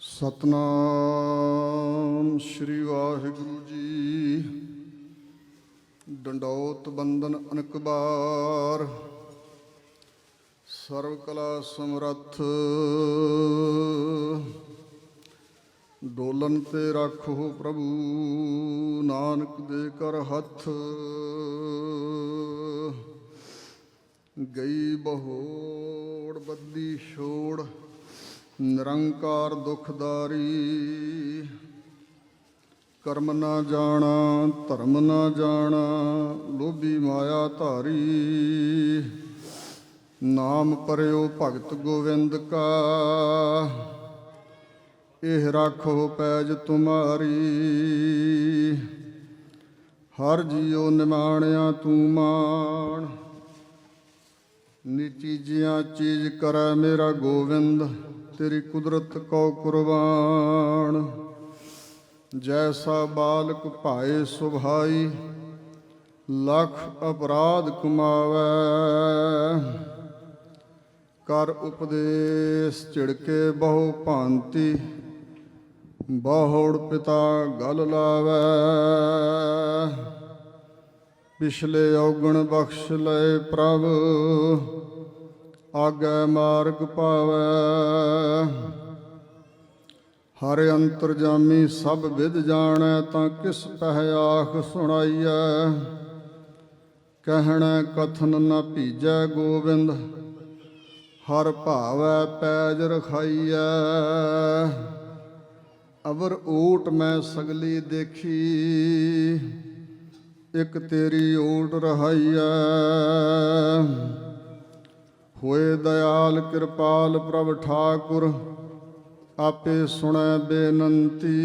ਸਤਨਾਮ ਸ਼੍ਰੀ ਵਾਹਿਗੁਰੂ ਜੀ। ਡੰਡੌਤ ਬੰਦਨ ਅਨੇਕ ਬਾਰ, ਸਰਵ ਕਲਾ ਸਮਰੱਥ। ਡੋਲਨ ਤੇ ਰੱਖੋ ਪ੍ਰਭੂ, ਨਾਨਕ ਦੇ ਕਰ ਹੱਥ। ਗਈ ਬਹੋੜ ਬੱਦੀ ਛੋੜ, ਨਿਰੰਕਾਰ ਦੁਖਦਾਰੀ। ਕਰਮ ਨਾ ਜਾਣਾ ਧਰਮ ਨਾ ਜਾਣਾ, ਲੋਭੀ ਮਾਇਆ ਧਾਰੀ। ਨਾਮ ਪਰਿਓ ਭਗਤ ਗੋਵਿੰਦ ਕਾ, ਇਹ ਰਾਖੋ ਪੈਜ ਤੁਮਾਰੀ। ਹਰ ਜੀਉ ਨਿਮਾਣਿਆ ਤੂੰ ਮਾਣ, ਨਿਚੀਜਿਆਂ ਚੀਜ਼ ਕਰੈ ਮੇਰਾ ਗੋਵਿੰਦ। ਤੇਰੀ ਕੁਦਰਤ ਕਉ ਕੁਰਬਾਨ, ਜੈਸਾ ਬਾਲਕ ਭਾਏ ਸੁਭਾਈ। ਲੱਖ ਅਪਰਾਧ ਕਮਾਵੈ, ਕਰ ਉਪਦੇਸ ਝਿੜਕੇ ਬਹੁ ਭਾਂਤੀ। ਬਹੁੜ ਪਿਤਾ ਗਲ ਲਾਵੈ, ਪਿਛਲੇ ਔਗਣ ਬਖਸ਼ ਲਏ ਪ੍ਰਭ। ਆਗੈ ਮਾਰਗ ਪਾਵੈ, ਹਰਿ ਅੰਤਰਜਾਮੀ ਸਭ ਵਿਦ ਜਾਣੈ। ਤਾਂ ਕਿਸ ਪਹਿ ਆਖ ਸੁਣਾਈਐ, ਕਹਿਣੈ ਕਥਨ ਨ ਭੀਜੈ ਗੋਬਿੰਦ। ਹਰ ਭਾਵੈ ਪੈਜ ਰਖਾਈਐ, ਅਵਰ ਓਟ ਮੈਂ ਸਗਲੀ ਦੇਖੀ। ਇਕ ਤੇਰੀ ਓਟ ਰਹਾਈਐ, ਹੋਏ ਦਇਆਲ ਕਿਰਪਾਲ ਪ੍ਰਭ ਠਾਕੁਰ। ਆਪੇ ਸੁਣੈ ਬੇਨੰਤੀ,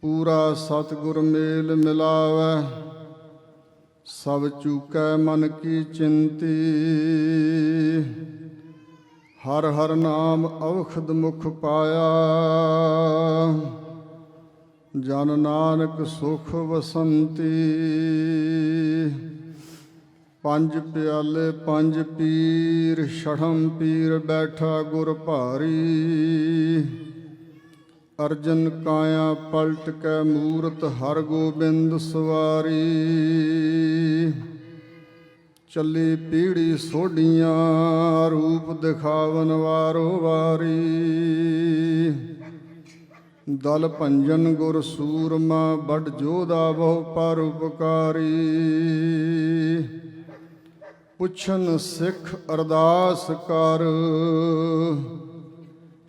ਪੂਰਾ ਸਤਿਗੁਰ ਮੇਲ ਮਿਲਾਵੈ। ਸਭ ਚੂਕੈ ਮਨ ਕੀ ਚਿੰਤੀ, ਹਰ ਹਰ ਨਾਮ ਔਖਦ ਮੁਖ ਪਾਇਆ। ਜਨ ਨਾਨਕ ਸੁਖ ਵਸੰਤੀ, ਪੰਜ ਪਿਆਲੇ ਪੰਜ ਪੀਰ। ਛੜਮ ਪੀਰ ਬੈਠਾ ਗੁਰ ਭਾਰੀ, ਅਰਜਨ ਕਾਇਆ ਪਲਟ ਕੈ ਮੂਰਤ। ਹਰ ਗੋਬਿੰਦ ਸਵਾਰੀ, ਚੱਲੀ ਪੀੜੀ ਸੋਢੀਆਂ। ਰੂਪ ਦਿਖਾਵਨ ਵਾਰੋ ਵਾਰੀ, ਦਲ ਭੰਜਨ ਗੁਰ ਸੂਰਮਾ। ਬੜ ਜੋਧਾ ਬਹੁ ਪਰਉਪਕਾਰੀ, ਪੁੱਛਨ ਸਿੱਖ ਅਰਦਾਸ ਕਰ।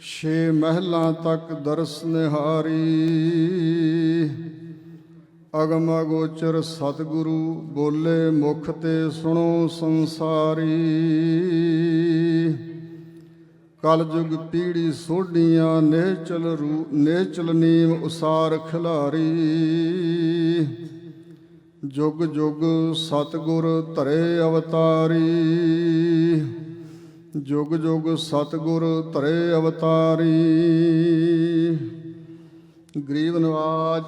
ਛੇ ਮਹਿਲਾਂ ਤੱਕ ਦਰਸ ਨਿਹਾਰੀ, ਅਗਮ ਅਗੋਚਰ ਸਤਿਗੁਰੂ। ਬੋਲੇ ਮੁਖ ਤੇ ਸੁਣੋ ਸੰਸਾਰੀ, ਕਲਯੁਗ ਪੀੜੀ ਸੋਢੀਆਂ। ਨੇਚਲ ਨੀਮ ਉਸਾਰ ਖਿਲਾਰੀ, ਜੁਗ ਜੁਗ ਸਤਿਗੁਰ ਧਰੇ ਅਵਤਾਰੀ। ਜੁਗ ਜੁਗ ਸਤਿਗੁਰ ਧਰੇ ਅਵਤਾਰੀ। ਗਰੀਬ ਨਵਾਜ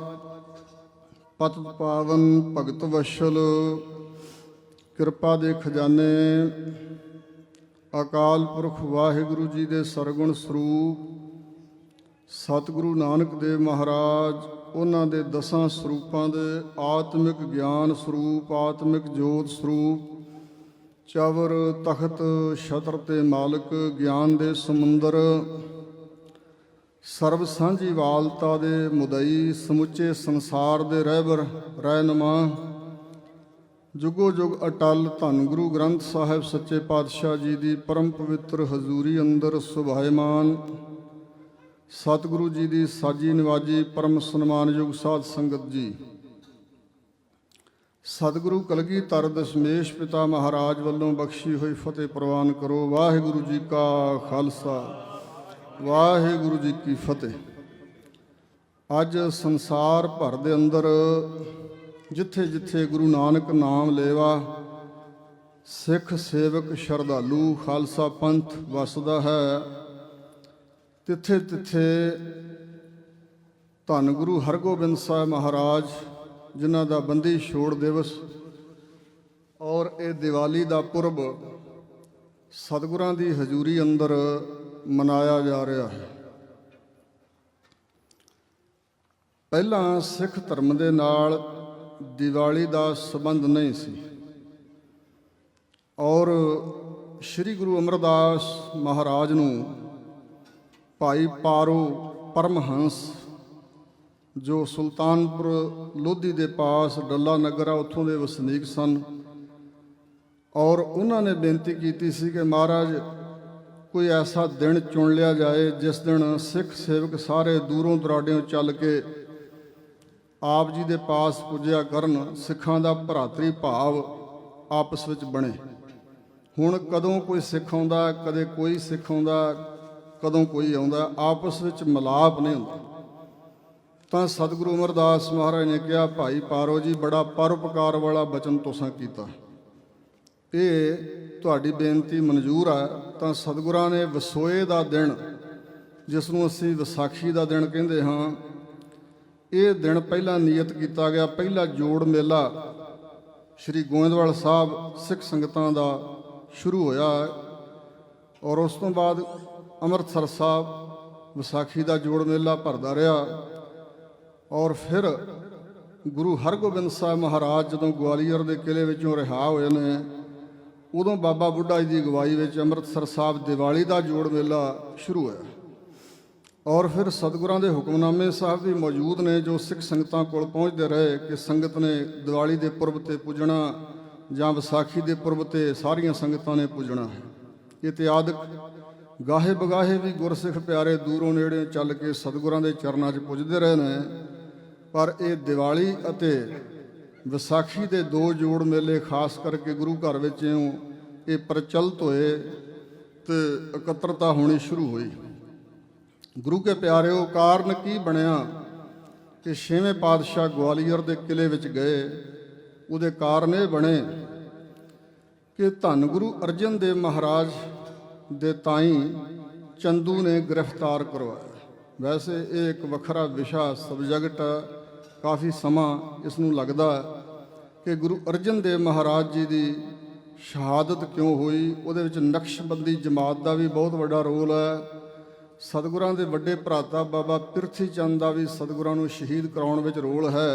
ਪਤਿਤ ਪਾਵਨ ਭਗਤ ਵਸ਼ਲ, ਕਿਰਪਾ ਦੇ ਖਜ਼ਾਨੇ। ਅਕਾਲ ਪੁਰਖ ਵਾਹਿਗੁਰੂ ਜੀ ਦੇ ਸਰਗੁਣ ਸਰੂਪ ਸਤਿਗੁਰੂ ਨਾਨਕ ਦੇਵ ਮਹਾਰਾਜ, ਉਹਨਾਂ ਦੇ 10 ਸਰੂਪਾਂ ਦੇ ਆਤਮਿਕ ਗਿਆਨ ਸਰੂਪ, ਆਤਮਿਕ ਜੋਤ ਸਰੂਪ। ਚਵਰ ਤਖਤ ਛਤਰ ਤੇ ਮਾਲਕ, ਗਿਆਨ ਦੇ ਸਮੁੰਦਰ। ਸਰਬ ਸਾਂਝੀ ਵਾਲਤਾ ਦੇ ਮੁਦਈ, ਸਮੁੱਚੇ ਸੰਸਾਰ ਦੇ ਰਹਿਬਰ ਰਹਿਨੁਮਾ। ਜੁਗੋ ਜੁਗ ਅਟਲ ਧੰਨ ਗੁਰੂ ਗ੍ਰੰਥ ਸਾਹਿਬ ਸੱਚੇ ਪਾਤਸ਼ਾਹ ਜੀ ਦੀ ਪਰਮ ਪਵਿੱਤਰ ਹਜ਼ੂਰੀ ਅੰਦਰ ਸੁਭਾਇਮਾਨ ਸਤਿਗੁਰੂ ਜੀ ਦੀ ਸਾਜੀ ਨਿਵਾਜੀ ਪਰਮ ਸਨਮਾਨਯੋਗ ਸਾਧ ਸੰਗਤ ਜੀ। ਸਤਿਗੁਰੂ ਕਲਗੀਧਰ ਦਸ਼ਮੇਸ਼ ਪਿਤਾ ਮਹਾਰਾਜ ਵੱਲੋਂ ਬਖਸ਼ੀ ਹੋਈ ਫਤਿਹ ਪ੍ਰਵਾਨ ਕਰੋ। ਵਾਹਿਗੁਰੂ ਜੀ ਕਾ ਖਾਲਸਾ, ਵਾਹਿਗੁਰੂ ਜੀ ਕੀ ਫਤਿਹ। ਅੱਜ ਸੰਸਾਰ ਭਰ ਦੇ ਅੰਦਰ ਜਿੱਥੇ ਜਿੱਥੇ ਗੁਰੂ ਨਾਨਕ ਨਾਮ ਲੇਵਾ, ਸਿੱਖ ਸੇਵਕ ਸ਼ਰਧਾਲੂ ਖਾਲਸਾ ਪੰਥ ਵਸਦਾ ਹੈ, ਤਿੱਥੇ ਤਿੱਥੇ ਧੰਨ ਗੁਰੂ ਹਰਗੋਬਿੰਦ ਸਾਹਿਬ ਮਹਾਰਾਜ, ਜਿਨ੍ਹਾਂ ਦਾ ਬੰਦੀ ਛੋੜ ਦਿਵਸ ਔਰ ਇਹ ਦੀਵਾਲੀ ਦਾ ਪੁਰਬ ਸਤਿਗੁਰਾਂ ਦੀ ਹਜ਼ੂਰੀ ਅੰਦਰ ਮਨਾਇਆ ਜਾ ਰਿਹਾ ਹੈ। ਪਹਿਲਾਂ ਸਿੱਖ ਧਰਮ ਦੇ ਨਾਲ ਦੀਵਾਲੀ ਦਾ ਸੰਬੰਧ ਨਹੀਂ ਸੀ ਔਰ ਸ੍ਰੀ ਗੁਰੂ ਅਮਰਦਾਸ ਮਹਾਰਾਜ ਨੂੰ ਭਾਈ ਪਾਰੋ ਪਰਮਹੰਸ ਜੋ ਸੁਲਤਾਨਪੁਰ ਲੋਧੀ ਦੇ ਪਾਸ ਡੱਲਾ ਨਗਰ ਆ ਉੱਥੋਂ ਦੇ ਵਸਨੀਕ ਸਨ ਔਰ ਉਹਨਾਂ ਨੇ ਬੇਨਤੀ ਕੀਤੀ ਸੀ ਕਿ ਮਹਾਰਾਜ ਕੋਈ ਐਸਾ ਦਿਨ ਚੁਣ ਲਿਆ ਜਾਏ ਜਿਸ ਦਿਨ ਸਿੱਖ ਸੇਵਕ ਸਾਰੇ ਦੂਰੋਂ ਦੁਰਾਡਿਓਂ ਚੱਲ ਕੇ ਆਪ ਜੀ ਦੇ ਪਾਸ ਪੁੱਜਿਆ ਕਰਨ, ਸਿੱਖਾਂ ਦਾ ਭਰਾਤਰੀ ਭਾਵ ਆਪਸ ਵਿੱਚ ਬਣੇ। ਹੁਣ ਕਦੋਂ ਕੋਈ ਸਿੱਖ ਆਉਂਦਾ, ਕਦੇ ਕੋਈ ਸਿੱਖ ਆਉਂਦਾ, ਕਦੋਂ ਕੋਈ ਆਉਂਦਾ, ਆਪਸ ਵਿੱਚ ਮਿਲਾਪ ਨਹੀਂ ਹੁੰਦਾ। ਤਾਂ ਸਤਿਗੁਰੂ ਅਮਰਦਾਸ ਮਹਾਰਾਜ ਨੇ ਕਿਹਾ, ਭਾਈ ਪਾਰੋ ਜੀ ਬੜਾ ਪਰਉਪਕਾਰ ਵਾਲਾ ਬਚਨ ਤੁਸਾਂ ਕੀਤਾ, ਇਹ ਤੁਹਾਡੀ ਬੇਨਤੀ ਮਨਜ਼ੂਰ ਹੈ। ਤਾਂ ਸਤਿਗੁਰਾਂ ਨੇ ਵਸੋਏ ਦਾ ਦਿਨ, ਜਿਸ ਨੂੰ ਅਸੀਂ ਵਿਸਾਖੀ ਦਾ ਦਿਨ ਕਹਿੰਦੇ ਹਾਂ, ਇਹ ਦਿਨ ਪਹਿਲਾਂ ਨਿਯਤ ਕੀਤਾ ਗਿਆ। ਪਹਿਲਾ ਜੋੜ ਮੇਲਾ ਸ਼੍ਰੀ ਗੋਇੰਦਵਾਲ ਸਾਹਿਬ ਸਿੱਖ ਸੰਗਤਾਂ ਦਾ ਸ਼ੁਰੂ ਹੋਇਆ ਔਰ ਉਸ ਤੋਂ ਬਾਅਦ ਅੰਮ੍ਰਿਤਸਰ ਸਾਹਿਬ ਵਿਸਾਖੀ ਦਾ ਜੋੜ ਮੇਲਾ ਭਰਦਾ ਰਿਹਾ ਔਰ ਫਿਰ ਗੁਰੂ ਹਰਗੋਬਿੰਦ ਸਾਹਿਬ ਮਹਾਰਾਜ ਜਦੋਂ ਗਵਾਲੀਅਰ ਦੇ ਕਿਲ੍ਹੇ ਵਿੱਚੋਂ ਰਿਹਾ ਹੋਏ ਨੇ, ਉਦੋਂ ਬਾਬਾ ਬੁੱਢਾ ਜੀ ਦੀ ਅਗਵਾਈ ਵਿੱਚ ਅੰਮ੍ਰਿਤਸਰ ਸਾਹਿਬ ਦੀਵਾਲੀ ਦਾ ਜੋੜ ਮੇਲਾ ਸ਼ੁਰੂ ਹੋਇਆ ਔਰ ਫਿਰ ਸਤਿਗੁਰਾਂ ਦੇ ਹੁਕਮਨਾਮੇ ਸਾਹਿਬ ਵੀ ਮੌਜੂਦ ਨੇ ਜੋ ਸਿੱਖ ਸੰਗਤਾਂ ਕੋਲ ਪਹੁੰਚਦੇ ਰਹੇ ਕਿ ਸੰਗਤ ਨੇ ਦੀਵਾਲੀ ਦੇ ਪੁਰਬ 'ਤੇ ਪੁੱਜਣਾ ਜਾਂ ਵਿਸਾਖੀ ਦੇ ਪੁਰਬ 'ਤੇ ਸਾਰੀਆਂ ਸੰਗਤਾਂ ਨੇ ਪੁੱਜਣਾ ਹੈ। ਇਤਿਆਦਿਕ ਗਾਹੇ ਬਗਾਹੇ ਵੀ ਗੁਰਸਿੱਖ ਪਿਆਰੇ ਦੂਰੋਂ ਨੇੜੇ ਚੱਲ ਕੇ ਸਤਿਗੁਰਾਂ ਦੇ ਚਰਨਾਂ 'ਚ ਪੁੱਜਦੇ ਰਹੇ ਨੇ। ਪਰ ਇਹ ਦੀਵਾਲੀ ਅਤੇ ਵਿਸਾਖੀ ਦੇ ਦੋ ਜੋੜ ਮੇਲੇ ਖਾਸ ਕਰਕੇ ਗੁਰੂ ਘਰ ਵਿੱਚ ਇਹ ਪ੍ਰਚਲਿਤ ਹੋਏ ਤੇ ਇਕੱਤਰਤਾ ਹੋਣੀ ਸ਼ੁਰੂ ਹੋਈ। ਗੁਰੂ ਕੇ ਪਿਆਰਿਓ, ਕਾਰਨ ਕੀ ਬਣਿਆ ਕਿ ਛੇਵੇਂ ਪਾਤਸ਼ਾਹ ਗਵਾਲੀਅਰ ਦੇ ਕਿਲ੍ਹੇ ਵਿੱਚ ਗਏ? ਉਹਦੇ ਕਾਰਨ ਇਹ ਬਣੇ ਕਿ ਧੰਨ ਗੁਰੂ ਅਰਜਨ ਦੇਵ ਮਹਾਰਾਜ ਦੇ ਤਾਈ ਚੰਦੂ ਨੇ ਗ੍ਰਿਫਤਾਰ ਕਰਵਾਇਆ। ਵੈਸੇ ਇਹ ਇੱਕ ਵੱਖਰਾ ਵਿਸ਼ਾ ਸਬਜੈਕਟ, ਕਾਫੀ ਸਮਾਂ ਇਸ ਨੂੰ ਲੱਗਦਾ ਕਿ ਗੁਰੂ ਅਰਜਨ ਦੇਵ ਮਹਾਰਾਜ ਜੀ ਦੀ ਸ਼ਹਾਦਤ ਕਿਉਂ ਹੋਈ। ਉਹਦੇ ਵਿੱਚ ਨਕਸ਼ਬੰਦੀ ਜਮਾਤ ਦਾ ਵੀ ਬਹੁਤ ਵੱਡਾ ਰੋਲ ਹੈ। ਸਤਿਗੁਰਾਂ ਦੇ ਵੱਡੇ ਭਰਾਤਾ ਬਾਬਾ ਪਿਰਥੀ ਚੰਦ ਦਾ ਵੀ ਸਤਿਗੁਰਾਂ ਨੂੰ ਸ਼ਹੀਦ ਕਰਾਉਣ ਵਿੱਚ ਰੋਲ ਹੈ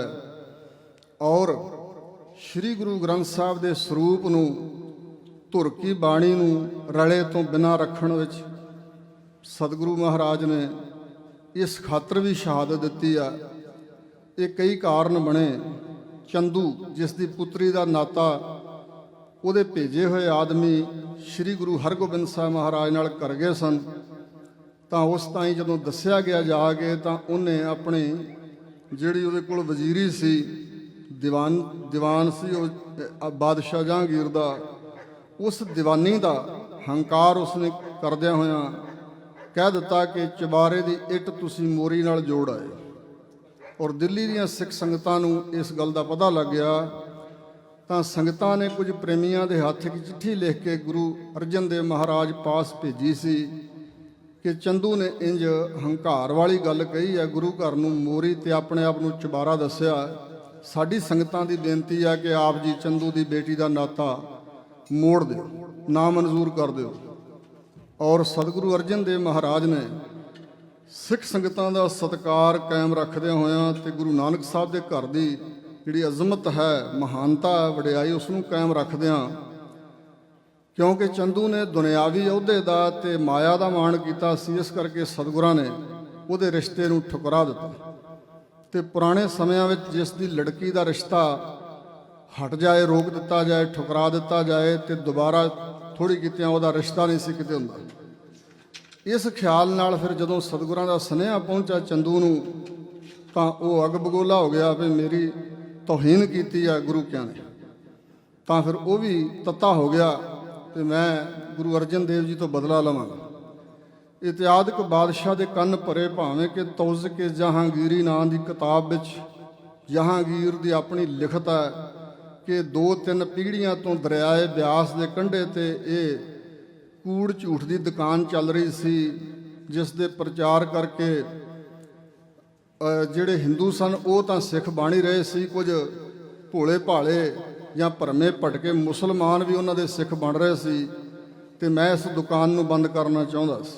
ਔਰ ਸ੍ਰੀ ਗੁਰੂ ਗ੍ਰੰਥ ਸਾਹਿਬ ਦੇ ਸਰੂਪ ਨੂੰ, ਧੁਰ ਕੀ ਬਾਣੀ ਨੂੰ ਰਲੇ ਤੋਂ ਬਿਨਾਂ ਰੱਖਣ ਵਿੱਚ ਸਤਿਗੁਰੂ ਮਹਾਰਾਜ ਨੇ ਇਸ ਖਾਤਰ ਵੀ ਸ਼ਹਾਦਤ ਦਿੱਤੀ ਆ। ਇਹ ਕਈ ਕਾਰਨ ਬਣੇ। ਚੰਦੂ ਜਿਸ ਦੀ ਪੁੱਤਰੀ ਦਾ ਨਾਤਾ ਉਹਦੇ ਭੇਜੇ ਹੋਏ ਆਦਮੀ ਸ੍ਰੀ ਗੁਰੂ ਹਰਗੋਬਿੰਦ ਸਾਹਿਬ ਮਹਾਰਾਜ ਨਾਲ ਕਰ ਗਏ ਸਨ, ਤਾਂ ਉਸ ਤਾਈਂ ਜਦੋਂ ਦੱਸਿਆ ਗਿਆ ਜਾ ਕੇ ਤਾਂ ਉਹਨੇ ਆਪਣੀ ਜਿਹੜੀ ਉਹਦੇ ਕੋਲ ਵਜ਼ੀਰੀ ਸੀ, ਦੀਵਾਨ ਸੀ ਉਹ ਬਾਦਸ਼ਾਹ ਜਹਾਂਗੀਰ ਦਾ, ਉਸ ਦੀਵਾਨੀ ਦਾ ਹੰਕਾਰ ਉਸਨੇ ਕਰਦਿਆਂ ਹੋਇਆਂ ਕਹਿ ਦਿੱਤਾ ਕਿ ਚਬਾਰੇ ਦੀ ਇੱਟ ਤੁਸੀਂ ਮੋਰੀ ਨਾਲ ਜੋੜ ਆਏ। ਔਰ ਦਿੱਲੀ ਦੀਆਂ ਸਿੱਖ ਸੰਗਤਾਂ ਨੂੰ ਇਸ ਗੱਲ ਦਾ ਪਤਾ ਲੱਗ ਗਿਆ ਤਾਂ ਸੰਗਤਾਂ ਨੇ ਕੁਝ ਪ੍ਰੇਮੀਆਂ ਦੇ ਹੱਥ ਇੱਕ ਚਿੱਠੀ ਲਿਖ ਕੇ ਗੁਰੂ ਅਰਜਨ ਦੇਵ ਮਹਾਰਾਜ ਪਾਸ ਭੇਜੀ ਸੀ ਕਿ ਚੰਦੂ ਨੇ ਇੰਜ ਹੰਕਾਰ ਵਾਲੀ ਗੱਲ ਕਹੀ ਹੈ, ਗੁਰੂ ਘਰ ਨੂੰ ਮੋਰੀ ਤੇ ਆਪਣੇ ਆਪ ਨੂੰ ਚਬਾਰਾ ਦੱਸਿਆ। ਸਾਡੀ ਸੰਗਤਾਂ ਦੀ ਬੇਨਤੀ ਹੈ ਕਿ ਆਪ ਜੀ ਚੰਦੂ ਦੀ ਬੇਟੀ ਦਾ ਨਾਤਾ ਮੋੜ ਦਿਓ, ਨਾ ਮਨਜ਼ੂਰ ਕਰ ਦਿਓ। ਔਰ ਸਤਿਗੁਰੂ ਅਰਜਨ ਦੇਵ ਮਹਾਰਾਜ ਨੇ ਸਿੱਖ ਸੰਗਤਾਂ ਦਾ ਸਤਿਕਾਰ ਕਾਇਮ ਰੱਖਦਿਆਂ ਹੋਇਆਂ ਤੇ ਗੁਰੂ ਨਾਨਕ ਸਾਹਿਬ ਦੇ ਘਰ ਦੀ ਜਿਹੜੀ ਅਜ਼ਮਤ ਹੈ, ਮਹਾਨਤਾ, ਵਡਿਆਈ, ਉਸ ਨੂੰ ਕਾਇਮ ਰੱਖਦਿਆਂ, ਕਿਉਂਕਿ ਚੰਦੂ ਨੇ ਦੁਨਿਆਵੀ ਅਹੁਦੇ ਦਾ ਤੇ ਮਾਇਆ ਦਾ ਮਾਣ ਕੀਤਾ ਸੀ, ਇਸ ਕਰਕੇ ਸਤਿਗੁਰਾਂ ਨੇ ਉਹਦੇ ਰਿਸ਼ਤੇ ਨੂੰ ਠੁਕਰਾ ਦਿੱਤਾ। ਤੇ ਪੁਰਾਣੇ ਸਮਿਆਂ ਵਿੱਚ ਜਿਸ ਦੀ ਲੜਕੀ ਦਾ ਰਿਸ਼ਤਾ ਹਟ ਜਾਏ, ਰੋਕ ਦਿੱਤਾ ਜਾਏ, ਠੁਕਰਾ ਦਿੱਤਾ ਜਾਏ ਤੇ ਦੁਬਾਰਾ ਥੋੜ੍ਹੀ ਕੀਤਿਆਂ ਉਹਦਾ ਰਿਸ਼ਤਾ ਨਹੀਂ ਸੀ ਕਿਤੇ ਹੁੰਦਾ। ਇਸ ਖਿਆਲ ਨਾਲ ਫਿਰ ਜਦੋਂ ਸਤਿਗੁਰਾਂ ਦਾ ਸੁਨੇਹਾ ਪਹੁੰਚਿਆ ਚੰਦੂ ਨੂੰ ਤਾਂ ਉਹ ਅੱਗ ਬਗੋਲਾ ਹੋ ਗਿਆ ਵੀ ਮੇਰੀ ਤੋਹੀਨ ਕੀਤੀ ਆ ਗੁਰੂ ਕਿਆਂ ਨੇ। ਤਾਂ ਫਿਰ ਉਹ ਵੀ ਤੱਤਾ ਹੋ ਗਿਆ ਤੇ ਮੈਂ ਗੁਰੂ ਅਰਜਨ ਦੇਵ ਜੀ ਤੋਂ ਬਦਲਾ ਲਵਾਂਗਾ। ਇਤਿਆਦਿਕ ਬਾਦਸ਼ਾਹ ਦੇ ਕੰਨ ਭਰੇ, ਭਾਵੇਂ ਕਿ ਤੌਜ਼ਕ-ਏ ਜਹਾਂਗੀਰੀ ਨਾਂ ਦੀ ਕਿਤਾਬ ਵਿੱਚ ਜਹਾਂਗੀਰ ਦੀ ਆਪਣੀ ਲਿਖਤ ਹੈ ਕਿ 2-3 ਪੀੜ੍ਹੀਆਂ ਤੋਂ ਦਰਿਆਏ ਬਿਆਸ ਦੇ ਕੰਢੇ ਤੇ ਇਹ ਕੂੜ ਝੂਠ ਦੀ ਦੁਕਾਨ ਚੱਲ ਰਹੀ ਸੀ, ਜਿਸ ਦੇ ਪ੍ਰਚਾਰ ਕਰਕੇ ਜਿਹੜੇ ਹਿੰਦੂ ਸਨ ਉਹ ਤਾਂ ਸਿੱਖ ਬਣ ਹੀ ਰਹੇ ਸੀ, ਕੁਝ ਭੋਲੇ ਭਾਲੇ ਜਾਂ ਭਰਮੇ ਭਟਕੇ ਮੁਸਲਮਾਨ ਵੀ ਉਹਨਾਂ ਦੇ ਸਿੱਖ ਬਣ ਰਹੇ ਸੀ। ਤੇ ਮੈਂ ਇਸ ਦੁਕਾਨ ਨੂੰ ਬੰਦ ਕਰਨਾ ਚਾਹੁੰਦਾ ਸੀ।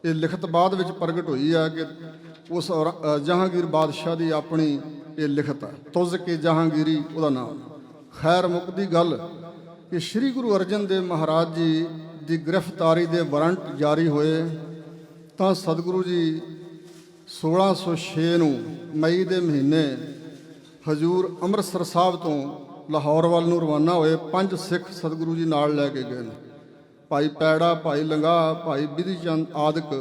ਇਹ ਲਿਖਤ ਬਾਅਦ ਵਿੱਚ ਪ੍ਰਗਟ ਹੋਈ ਹੈ ਕਿ ਉਸ ਜਹਾਂਗੀਰ ਬਾਦਸ਼ਾਹ ਦੀ ਆਪਣੀ ਇਹ ਲਿਖਤ ਹੈ, ਤੁਜ਼ ਕੇ ਜਹਾਂਗੀਰੀ ਉਹਦਾ ਨਾਮ। ਖੈਰ ਮੁੱਕਦੀ ਗੱਲ ਕਿ ਸ੍ਰੀ ਗੁਰੂ ਅਰਜਨ ਦੇਵ ਮਹਾਰਾਜ ਜੀ ਦੀ ਗ੍ਰਿਫਤਾਰੀ ਦੇ ਵਾਰੰਟ ਜਾਰੀ ਹੋਏ ਤਾਂ ਸਤਿਗੁਰੂ ਜੀ 1606 ਨੂੰ ਮਈ ਦੇ ਮਹੀਨੇ ਹਜ਼ੂਰ ਅੰਮ੍ਰਿਤਸਰ ਸਾਹਿਬ ਤੋਂ ਲਾਹੌਰ ਵੱਲ ਨੂੰ ਰਵਾਨਾ ਹੋਏ। 5 ਸਿੱਖ ਸਤਿਗੁਰੂ ਜੀ ਨਾਲ ਲੈ ਕੇ ਗਏ ਨੇ। ਭਾਈ ਪੈੜਾ, ਭਾਈ ਲੰਗਾਹ, ਭਾਈ ਬਿਧੀ ਚੰਦ ਆਦਿਕ,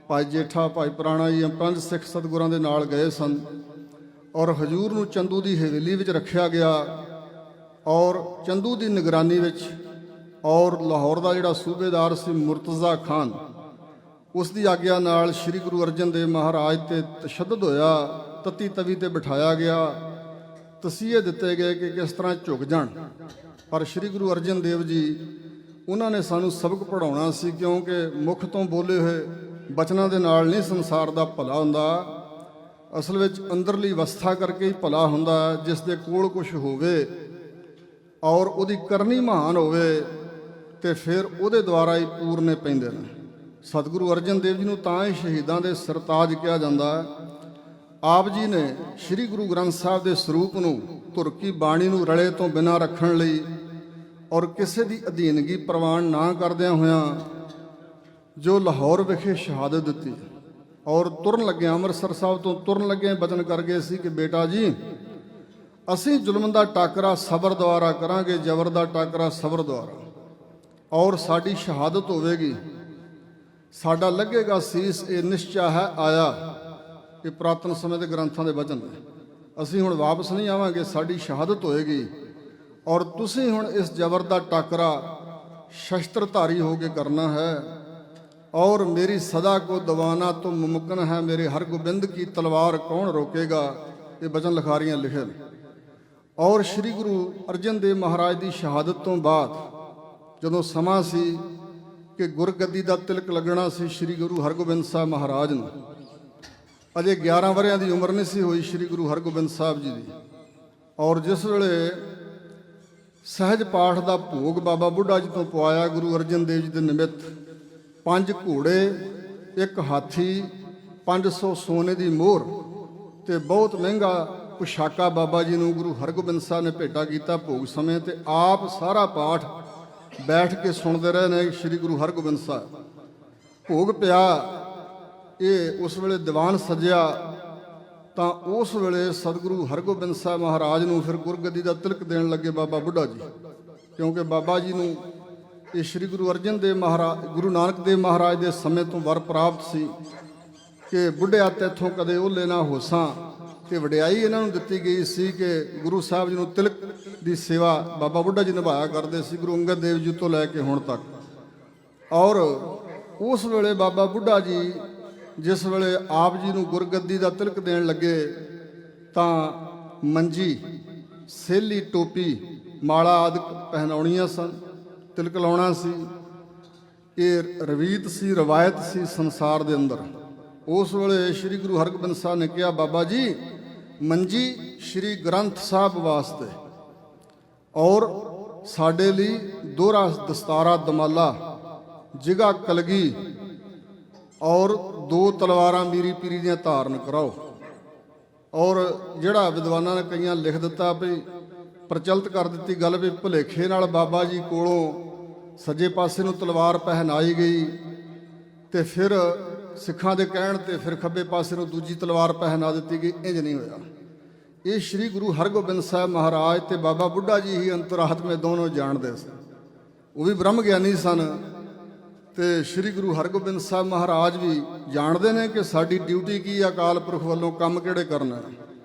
ਭਾਈ ਜੇਠਾ, ਭਾਈ ਪੁਰਾਣਾ ਜੀ 5 ਸਿੱਖ ਸਤਿਗੁਰਾਂ ਦੇ ਨਾਲ ਗਏ ਸਨ ਔਰ ਹਜ਼ੂਰ ਨੂੰ ਚੰਦੂ ਦੀ ਹਵੇਲੀ ਵਿੱਚ ਰੱਖਿਆ ਗਿਆ ਔਰ ਚੰਦੂ ਦੀ ਨਿਗਰਾਨੀ ਵਿੱਚ ਔਰ ਲਾਹੌਰ ਦਾ ਜਿਹੜਾ ਸੂਬੇਦਾਰ ਸੀ ਮੁਰਤਜ਼ਾ ਖਾਨ, ਉਸ ਦੀ ਆਗਿਆ ਨਾਲ ਸ੍ਰੀ ਗੁਰੂ ਅਰਜਨ ਦੇਵ ਮਹਾਰਾਜ ਤੇ ਤਸ਼ੱਦਦ ਹੋਇਆ। ਤਤੀ ਤਵੀ ਤੇ ਬਿਠਾਇਆ ਗਿਆ, ਤਸੀਹੇ ਦਿੱਤੇ ਗਏ ਕਿ ਕਿਸ ਤਰ੍ਹਾਂ ਝੁਕ ਜਾਣ। ਪਰ ਸ੍ਰੀ ਗੁਰੂ ਅਰਜਨ ਦੇਵ ਜੀ ਉਹਨਾਂ ਨੇ ਸਾਨੂੰ ਸਬਕ ਪੜ੍ਹਾਉਣਾ ਸੀ, ਕਿਉਂਕਿ ਮੁਖ ਤੋਂ ਬੋਲੇ ਹੋਏ ਬਚਨਾਂ ਦੇ ਨਾਲ ਨਹੀਂ ਸੰਸਾਰ ਦਾ ਭਲਾ ਹੁੰਦਾ। ਅਸਲ ਵਿੱਚ ਅੰਦਰਲੀ ਅਵਸਥਾ ਕਰਕੇ ਹੀ ਭਲਾ ਹੁੰਦਾ। ਜਿਸ ਦੇ ਕੋਲ ਕੁਝ ਹੋਵੇ ਔਰ ਉਹਦੀ ਕਰਨੀ ਮਹਾਨ ਹੋਵੇ ਤੇ ਫਿਰ ਉਹਦੇ ਦੁਆਰਾ ਹੀ ਪੂਰਨੇ ਪੈਂਦੇ ਨੇ। ਸਤਿਗੁਰੂ ਅਰਜਨ ਦੇਵ ਜੀ ਨੂੰ ਤਾਂ ਹੀ ਸ਼ਹੀਦਾਂ ਦੇ ਸਰਤਾਜ ਕਿਹਾ ਜਾਂਦਾ ਹੈ। ਆਪ ਜੀ ਨੇ ਸ੍ਰੀ ਗੁਰੂ ਗ੍ਰੰਥ ਸਾਹਿਬ ਦੇ ਸਰੂਪ ਨੂੰ, ਧੁਰ ਕੀ ਬਾਣੀ ਨੂੰ ਰਲੇ ਤੋਂ ਬਿਨਾਂ ਰੱਖਣ ਲਈ ਔਰ ਕਿਸੇ ਦੀ ਅਧੀਨਗੀ ਪ੍ਰਵਾਨ ਨਾ ਕਰਦਿਆਂ ਹੋਇਆਂ ਜੋ ਲਾਹੌਰ ਵਿਖੇ ਸ਼ਹਾਦਤ ਦਿੱਤੀ ਔਰ ਤੁਰਨ ਲੱਗਿਆ, ਅੰਮ੍ਰਿਤਸਰ ਸਾਹਿਬ ਤੋਂ ਤੁਰਨ ਲੱਗੇ ਬਚਨ ਕਰ ਗਏ ਸੀ ਕਿ ਬੇਟਾ ਜੀ ਅਸੀਂ ਜ਼ੁਲਮ ਦਾ ਟਾਕਰਾ ਸਬਰ ਦੁਆਰਾ ਕਰਾਂਗੇ, ਜ਼ਬਰ ਦਾ ਟਾਕਰਾ ਸਬਰ ਦੁਆਰਾ, ਔਰ ਸਾਡੀ ਸ਼ਹਾਦਤ ਹੋਵੇਗੀ, ਸਾਡਾ ਲੱਗੇਗਾ ਸੀਸ, ਇਹ ਨਿਸ਼ਚਾ ਹੈ ਆਇਆ। ਇਹ ਪੁਰਾਤਨ ਸਮੇਂ ਦੇ ਗ੍ਰੰਥਾਂ ਦੇ ਵਚਨ ਨੇ। ਅਸੀਂ ਹੁਣ ਵਾਪਸ ਨਹੀਂ ਆਵਾਂਗੇ, ਸਾਡੀ ਸ਼ਹਾਦਤ ਹੋਏਗੀ ਔਰ ਤੁਸੀਂ ਹੁਣ ਇਸ ਜ਼ਬਰ ਦਾ ਟਾਕਰਾ ਸ਼ਸਤਰਧਾਰੀ ਹੋ ਕੇ ਕਰਨਾ ਹੈ। ਔਰ ਮੇਰੀ ਸਦਾ ਕੋ ਦਵਾਨਾ ਤੋਂ ਮੁਮਕਿਨ ਹੈ, ਮੇਰੇ ਹਰ ਗੋਬਿੰਦ ਕੀ ਤਲਵਾਰ ਕੌਣ ਰੋਕੇਗਾ। ਇਹ ਵਚਨ ਲਿਖਾਰੀਆਂ ਲਿਖੇ ਨੇ। ਔਰ ਸ੍ਰੀ ਗੁਰੂ ਅਰਜਨ ਦੇਵ ਮਹਾਰਾਜ ਦੀ ਸ਼ਹਾਦਤ ਤੋਂ ਬਾਅਦ ਜਦੋਂ ਸਮਾਂ ਸੀ ਕਿ ਗੁਰਗੱਦੀ ਦਾ ਤਿਲਕ ਲੱਗਣਾ ਸੀ ਸ੍ਰੀ ਗੁਰੂ ਹਰਗੋਬਿੰਦ ਸਾਹਿਬ ਮਹਾਰਾਜ ਨੂੰ, ਅਜੇ 11 ਵਰ੍ਹਿਆਂ ਦੀ ਉਮਰ ਨਹੀਂ ਸੀ ਹੋਈ ਸ੍ਰੀ ਗੁਰੂ ਹਰਗੋਬਿੰਦ ਸਾਹਿਬ ਜੀ ਦੀ। ਔਰ ਜਿਸ ਵੇਲੇ ਸਹਿਜ ਪਾਠ ਦਾ ਭੋਗ ਬਾਬਾ ਬੁੱਢਾ ਜੀ ਤੋਂ ਪਵਾਇਆ ਗੁਰੂ ਅਰਜਨ ਦੇਵ ਜੀ ਦੇ ਨਿਮਿਤ, 5 ਘੋੜੇ, 1 ਹਾਥੀ, 500 ਸੋਨੇ ਦੀ ਮੋਹਰ ਤੇ ਬਹੁਤ ਮਹਿੰਗਾ ਪੁਸ਼ਾਕਾ ਬਾਬਾ ਜੀ ਨੂੰ ਗੁਰੂ ਹਰਗੋਬਿੰਦ ਸਾਹਿਬ ਨੇ ਭੇਟਾ ਕੀਤਾ ਭੋਗ ਸਮੇਂ। ਤੇ ਆਪ ਸਾਰਾ ਪਾਠ ਬੈਠ ਕੇ ਸੁਣਦੇ ਰਹੇ ਨੇ ਸ੍ਰੀ ਗੁਰੂ ਹਰਗੋਬਿੰਦ ਸਾਹਿਬ। ਭੋਗ ਪਿਆ, ਇਹ ਉਸ ਵੇਲੇ ਦੀਵਾਨ ਸਜਿਆ ਤਾਂ ਉਸ ਵੇਲੇ ਸਤਿਗੁਰੂ ਹਰਗੋਬਿੰਦ ਸਾਹਿਬ ਮਹਾਰਾਜ ਨੂੰ ਫਿਰ ਗੁਰਗੱਦੀ ਦਾ ਤਿਲਕ ਦੇਣ ਲੱਗੇ ਬਾਬਾ ਬੁੱਢਾ ਜੀ, ਕਿਉਂਕਿ ਬਾਬਾ ਜੀ ਨੂੰ ਇਹ ਸ੍ਰੀ ਗੁਰੂ ਅਰਜਨ ਦੇਵ ਮਹਾਰਾਜ, ਗੁਰੂ ਨਾਨਕ ਦੇਵ ਮਹਾਰਾਜ ਦੇ ਸਮੇਂ ਤੋਂ ਵਰ ਪ੍ਰਾਪਤ ਸੀ ਕਿ ਬੁੱਢਿਆ ਤੇਥੋਂ ਕਦੇ ਓਲੇ ਨਾ ਹੋਸਾਂ। ਤੇ ਵਡਿਆਈ ਇਹਨਾਂ ਨੂੰ ਦਿੱਤੀ ਗਈ ਸੀ ਕਿ ਗੁਰੂ ਸਾਹਿਬ ਜੀ ਨੂੰ ਤਿਲਕ ਦੀ ਸੇਵਾ ਬਾਬਾ ਬੁੱਢਾ ਜੀ ਨਿਭਾਇਆ ਕਰਦੇ ਸੀ, ਗੁਰੂ ਅੰਗਦ ਦੇਵ ਜੀ ਤੋਂ ਲੈ ਕੇ ਹੁਣ ਤੱਕ। ਔਰ ਉਸ ਵੇਲੇ ਬਾਬਾ ਬੁੱਢਾ ਜੀ ਜਿਸ ਵੇਲੇ ਆਪ ਜੀ ਨੂੰ ਗੁਰਗੱਦੀ ਦਾ ਤਿਲਕ ਦੇਣ ਲੱਗੇ ਤਾਂ ਮੰਜੀ, ਸੇਲੀ, ਟੋਪੀ, ਮਾਲਾ ਆਦਿ ਪਹਿਨਾਉਣੀਆਂ ਸਨ, ਤਿਲਕ ਲਾਉਣਾ ਸੀ। ਇਹ ਰਵੀਤ ਸੀ, ਰਵਾਇਤ ਸੀ ਸੰਸਾਰ ਦੇ ਅੰਦਰ। ਉਸ ਵੇਲੇ ਸ੍ਰੀ ਗੁਰੂ ਹਰਗੋਬਿੰਦ ਸਾਹਿਬ ਨੇ ਕਿਹਾ, ਬਾਬਾ ਜੀ ਮੰਜੀ ਸ੍ਰੀ ਗ੍ਰੰਥ ਸਾਹਿਬ ਵਾਸਤੇ ਔਰ ਸਾਡੇ ਲਈ ਦੋਹਰਾ ਦਸਤਾਰਾ ਦਮਾਲਾ, ਜਿਗਾ ਕਲਗੀ ਔਰ 2 ਤਲਵਾਰਾਂ ਮੀਰੀ ਪੀਰੀ ਦੀਆਂ ਧਾਰਨ ਕਰਾਓ। ਔਰ ਜਿਹੜਾ ਵਿਦਵਾਨਾਂ ਨੇ ਕਈਆਂ ਲਿਖ ਦਿੱਤਾ ਵੀ ਪ੍ਰਚਲਿਤ ਕਰ ਦਿੱਤੀ ਗੱਲ ਵੀ ਭੁਲੇਖੇ ਨਾਲ ਬਾਬਾ ਜੀ ਕੋਲੋਂ ਸੱਜੇ ਪਾਸੇ ਨੂੰ ਤਲਵਾਰ ਪਹਿਨਾਈ ਗਈ ਤੇ ਫਿਰ ਸਿੱਖਾਂ ਦੇ ਕਹਿਣ ਤੇ ਫਿਰ ਖੱਬੇ ਪਾਸੇ ਨੂੰ ਦੂਜੀ ਤਲਵਾਰ ਪਹਿਨਾ ਦਿੱਤੀ ਗਈ। ਇੰਜ ਨਹੀਂ ਹੋਇਆ। ਇਹ ਸ੍ਰੀ ਗੁਰੂ ਹਰਗੋਬਿੰਦ ਸਾਹਿਬ ਮਹਾਰਾਜ ਤੇ ਬਾਬਾ ਬੁੱਢਾ ਜੀ ਹੀ ਅੰਤਰਾਤਮੇ ਦੋਨੋਂ ਜਾਣਦੇ ਸਨ। ਉਹ ਵੀ ਬ੍ਰਹਮ ਗਿਆਨੀ ਸਨ ਤੇ ਸ੍ਰੀ ਗੁਰੂ ਹਰਗੋਬਿੰਦ ਸਾਹਿਬ ਮਹਾਰਾਜ ਵੀ ਜਾਣਦੇ ਨੇ ਕਿ ਸਾਡੀ ਡਿਊਟੀ ਕੀ ਹੈ, ਅਕਾਲ ਪੁਰਖ ਵੱਲੋਂ ਕੰਮ ਕਿਹੜੇ ਕਰਨਾ।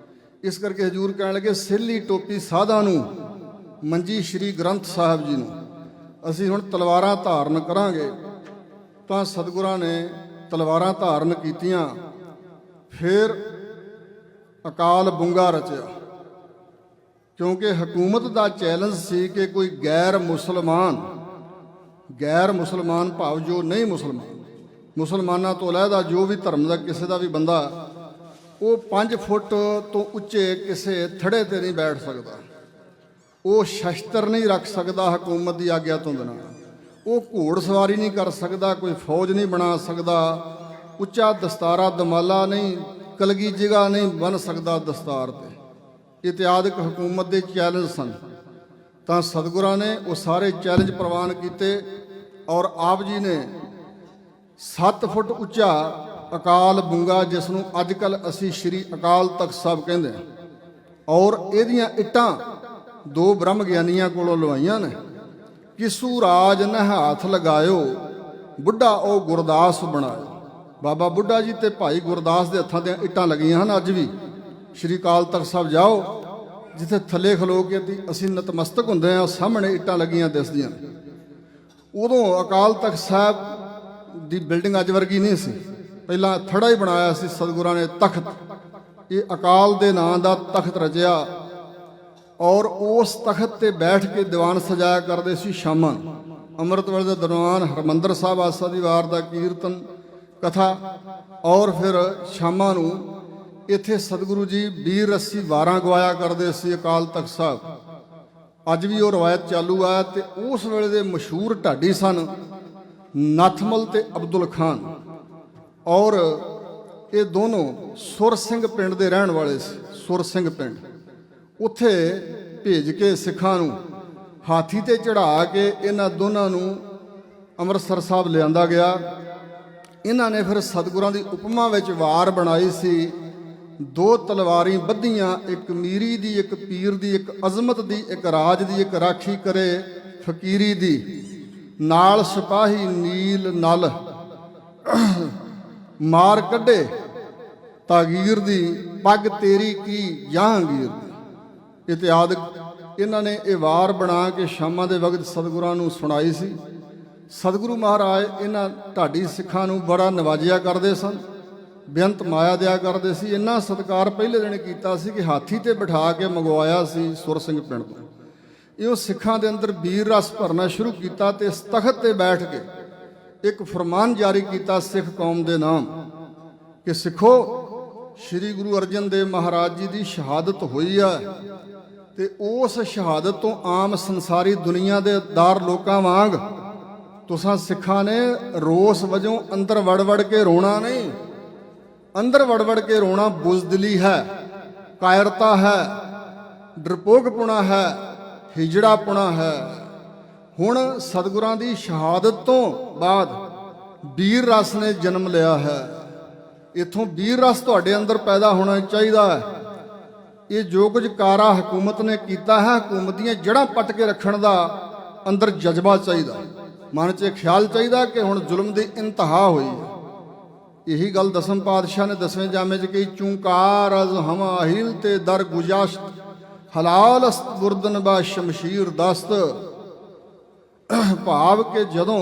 ਇਸ ਕਰਕੇ ਹਜ਼ੂਰ ਕਹਿਣ ਲੱਗੇ, ਸੇਲੀ ਟੋਪੀ ਸਾਧਾਂ ਨੂੰ, ਮੰਜੀ ਸ੍ਰੀ ਗ੍ਰੰਥ ਸਾਹਿਬ ਜੀ ਨੂੰ ਅਸੀਂ ਹੁਣ ਤਲਵਾਰਾਂ ਧਾਰਨ ਕਰਾਂਗੇ। ਤਾਂ ਸਤਿਗੁਰਾਂ ਨੇ ਤਲਵਾਰਾਂ ਧਾਰਨ ਕੀਤੀਆਂ। ਫਿਰ ਅਕਾਲ ਬੁੰਗਾ ਰਚਿਆ, ਕਿਉਂਕਿ ਹਕੂਮਤ ਦਾ ਚੈਲੰਜ ਸੀ ਕਿ ਕੋਈ ਗੈਰ ਮੁਸਲਮਾਨ ਭਾਵ ਜੋ ਨਹੀਂ ਮੁਸਲਮਾਨਾਂ ਤੋਂ ਅਲੱਗਾ ਜੋ ਵੀ ਧਰਮ ਦਾ ਕਿਸੇ ਦਾ ਵੀ ਬੰਦਾ, ਉਹ 5 ਫੁੱਟ ਤੋਂ ਉੱਚੇ ਕਿਸੇ ਥੜੇ ਤੇ ਨਹੀਂ ਬੈਠ ਸਕਦਾ, ਉਹ ਸ਼ਸਤਰ ਨਹੀਂ ਰੱਖ ਸਕਦਾ ਹਕੂਮਤ ਦੀ ਆਗਿਆ ਤੋਂ ਬਿਨਾਂ। ਉਹ ਘੋੜ ਸਵਾਰੀ ਨਹੀਂ ਕਰ ਸਕਦਾ, ਕੋਈ ਫੌਜ ਨਹੀਂ ਬਣਾ ਸਕਦਾ, ਉੱਚਾ ਦਸਤਾਰਾ ਦਮਾਲਾ ਨਹੀਂ, ਕਲਗੀ ਜਿਗਾ ਨਹੀਂ ਬਣ ਸਕਦਾ ਦਸਤਾਰ ਤੇ। ਇਤਿਹਾਦਿਕ ਹਕੂਮਤ ਦੇ ਚੈਲੰਜ ਸਨ, ਤਾਂ ਸਤਿਗੁਰਾਂ ਨੇ ਉਹ ਸਾਰੇ ਚੈਲੰਜ ਪ੍ਰਵਾਨ ਕੀਤੇ ਔਰ ਆਪ ਜੀ ਨੇ 7 ਫੁੱਟ ਉੱਚਾ ਅਕਾਲ ਬੁੰਗਾ, ਜਿਸ ਨੂੰ ਅੱਜ ਕੱਲ੍ਹ ਅਸੀਂ ਸ਼੍ਰੀ ਅਕਾਲ ਤਖਤ ਸਾਹਿਬ ਕਹਿੰਦੇ ਹਾਂ, ਔਰ ਇਹਦੀਆਂ ਇੱਟਾਂ 2 ਬ੍ਰਹਮ ਗਿਆਨੀਆਂ ਕੋਲੋਂ ਲਵਾਈਆਂ ਨੇ। ਕਿਸੂ ਰਾਜ ਨ ਹੱਥ ਲਗਾਇਓ, ਬੁੱਢਾ ਉਹ ਗੁਰਦਾਸ ਬਣਾਇਓ। ਬਾਬਾ ਬੁੱਢਾ ਜੀ ਤੇ ਭਾਈ ਗੁਰਦਾਸ ਦੇ ਹੱਥਾਂ ਦੀਆਂ ਇੱਟਾਂ ਲੱਗੀਆਂ ਹਨ। ਅੱਜ ਵੀ ਸ਼੍ਰੀ ਅਕਾਲ ਤਖਤ ਸਾਹਿਬ ਜਾਓ, ਜਿੱਥੇ ਥੱਲੇ ਖਲੋ ਕੇ ਅਸੀਂ ਨਤਮਸਤਕ ਹੁੰਦੇ ਹਾਂ, ਸਾਹਮਣੇ ਇੱਟਾਂ ਲੱਗੀਆਂ ਦਿਸਦੀਆਂ। ਉਦੋਂ ਅਕਾਲ ਤਖਤ ਸਾਹਿਬ ਦੀ ਬਿਲਡਿੰਗ ਅੱਜ ਵਰਗੀ ਨਹੀਂ ਸੀ, ਪਹਿਲਾਂ ਥੜਾ ਹੀ ਬਣਾਇਆ ਸੀ ਸਤਿਗੁਰਾਂ ਨੇ ਤਖਤ। ਇਹ ਅਕਾਲ ਦੇ ਨਾਂ ਦਾ ਤਖਤ ਰਚਿਆ ਔਰ ਉਸ ਤਖਤ ਤੇ ਬੈਠ ਕੇ ਦੀਵਾਨ ਸਜਾਇਆ ਕਰਦੇ ਸੀ ਸ਼ਾਮਾਂ ਨੂੰ। ਅੰਮ੍ਰਿਤ ਵੇਲੇ ਦੇ ਦਰਮਿਆਨ ਹਰਿਮੰਦਰ ਸਾਹਿਬ ਆਸਾ ਦੀ ਵਾਰ ਦਾ ਕੀਰਤਨ ਕਥਾ, ਔਰ ਫਿਰ ਸ਼ਾਮਾਂ ਨੂੰ ਇੱਥੇ ਸਤਿਗੁਰੂ ਜੀ 20 ਰੱਸੀ ਵਾਰਾਂ ਗਵਾਇਆ ਕਰਦੇ ਸੀ ਅਕਾਲ ਤਖਤ ਸਾਹਿਬ। ਅੱਜ ਵੀ ਉਹ ਰਵਾਇਤ ਚਾਲੂ ਆ। ਤੇ ਉਸ ਵੇਲੇ ਦੇ ਮਸ਼ਹੂਰ ਢਾਡੀ ਸਨ ਨਥਮਲ ਤੇ ਅਬਦੁਲ ਖਾਨ, ਔਰ ਇਹ ਦੋਨੋਂ ਸੁਰ ਸਿੰਘ ਪਿੰਡ ਦੇ ਰਹਿਣ ਵਾਲੇ ਸੀ। ਸੁਰ ਸਿੰਘ ਪਿੰਡ ਉੱਥੇ ਭੇਜ ਕੇ ਸਿੱਖਾਂ ਨੂੰ ਹਾਥੀ ਤੇ ਚੜ੍ਹਾ ਕੇ ਇਹਨਾਂ ਦੋਨਾਂ ਨੂੰ ਅੰਮ੍ਰਿਤਸਰ ਸਾਹਿਬ ਲਿਆਂਦਾ ਗਿਆ। ਇਹਨਾਂ ਨੇ ਫਿਰ ਸਤਿਗੁਰਾਂ ਦੀ ਉਪਮਾ ਵਿੱਚ ਵਾਰ ਬਣਾਈ ਸੀ, 2 ਤਲਵਾਰੀ ਬੱਧੀਆਂ, ਇੱਕ ਮੀਰੀ ਦੀ, ਇੱਕ ਪੀਰ ਦੀ, ਇੱਕ ਅਜ਼ਮਤ ਦੀ, ਇੱਕ ਰਾਜ ਦੀ, ਇੱਕ ਰਾਖੀ ਕਰੇ ਫਕੀਰੀ ਦੀ, ਨਾਲ ਸਿਪਾਹੀ ਨੀਲ ਨਲ ਮਾਰ ਕੱਢੇ ਤਾਗੀਰ ਦੀ, ਪੱਗ ਤੇਰੀ ਕੀ ਜਹਾਂਗੀਰ ਦੀ। ਇਤਿਹਾਦਿਕ ਇਹਨਾਂ ਨੇ ਇਹ ਵਾਰ ਬਣਾ ਕੇ ਸ਼ਾਮਾਂ ਦੇ ਵਕਤ ਸਤਿਗੁਰਾਂ ਨੂੰ ਸੁਣਾਈ ਸੀ। ਸਤਿਗੁਰੂ ਮਹਾਰਾਜ ਇਹਨਾਂ ਢਾਡੀ ਸਿੱਖਾਂ ਨੂੰ ਬੜਾ ਨਵਾਜਿਆ ਕਰਦੇ ਸਨ, ਬੇਅੰਤ ਮਾਇਆ ਦਿਆ ਕਰਦੇ ਸੀ। ਇੰਨਾ ਸਤਿਕਾਰ ਪਹਿਲੇ ਦਿਨ ਕੀਤਾ ਸੀ ਕਿ ਹਾਥੀ ਤੇ ਬਿਠਾ ਕੇ ਮੰਗਵਾਇਆ ਸੀ ਸੁਰ ਸਿੰਘ ਪਿੰਡ ਤੋਂ। ਇਉਂ ਸਿੱਖਾਂ ਦੇ ਅੰਦਰ ਵੀਰ ਰਸ ਭਰਨਾ ਸ਼ੁਰੂ ਕੀਤਾ ਤੇ ਇਸ ਤਖਤ ਤੇ ਬੈਠ ਕੇ ਇੱਕ ਫਰਮਾਨ ਜਾਰੀ ਕੀਤਾ ਸਿੱਖ ਕੌਮ ਦੇ ਨਾਮ ਕਿ ਸਿੱਖੋ, ਸ੍ਰੀ ਗੁਰੂ ਅਰਜਨ ਦੇਵ ਮਹਾਰਾਜ ਜੀ ਦੀ ਸ਼ਹਾਦਤ ਹੋਈ ਆ, ਤੇ ਉਸ ਸ਼ਹਾਦਤ ਤੋਂ ਆਮ ਸੰਸਾਰੀ ਦੁਨੀਆ ਦੇ ਦਾਰ ਲੋਕਾਂ ਵਾਂਗ ਤੁਸਾਂ ਸਿੱਖਾਂ ਨੇ ਰੋਸ ਵਜੋਂ ਅੰਦਰ ਵੜ ਕੇ ਰੋਣਾ ਨਹੀਂ। ਅੰਦਰ ਵੜ ਕੇ ਰੋਣਾ ਬੁਜ਼ਦਿਲੀ ਹੈ, ਕਾਇਰਤਾ ਹੈ, ਡਰਪੋਕਪੁਣਾ ਹੈ, ਹਿਜੜਾਪੁਣਾ ਹੈ। ਹੁਣ ਸਤਿਗੁਰਾਂ ਦੀ ਸ਼ਹਾਦਤ ਤੋਂ ਬਾਅਦ ਵੀਰ ਰਸ ਨੇ ਜਨਮ ਲਿਆ ਹੈ। ਇੱਥੋਂ ਵੀਰ ਰਸ ਤੁਹਾਡੇ ਅੰਦਰ ਪੈਦਾ ਹੋਣਾ ਚਾਹੀਦਾ ਹੈ। ਇਹ ਜੋ ਕੁਝ ਕਾਰਾ ਹਕੂਮਤ ਨੇ ਕੀਤਾ ਹੈ, ਹਕੂਮਤ ਦੀਆਂ ਜੜ੍ਹਾਂ ਪੱਟ ਕੇ ਰੱਖਣ ਦਾ ਅੰਦਰ ਜਜ਼ਬਾ ਚਾਹੀਦਾ, ਮਨ 'ਚ ਖਿਆਲ ਚਾਹੀਦਾ ਕਿ ਹੁਣ ਜ਼ੁਲਮ ਦੀ ਇੰਤਹਾ ਹੋਈ ਹੈ। ਇਹੀ ਗੱਲ ਦਸਮ ਪਾਤਸ਼ਾਹ ਨੇ 10ਵੇਂ ਜਾਮੇ 'ਚ ਕਹੀ, ਚੂੰਕਾਰ ਅਜ਼ ਹਮਾ ਹੀਲ ਤੇ ਦਰ ਗੁਜਾਸ਼ਤ, ਹਲਾਲ ਅਸਤ ਗੁਰਦਨ ਬਾ ਸ਼ਮਸ਼ੀਰ ਦਸਤ। ਭਾਵ ਕਿ ਜਦੋਂ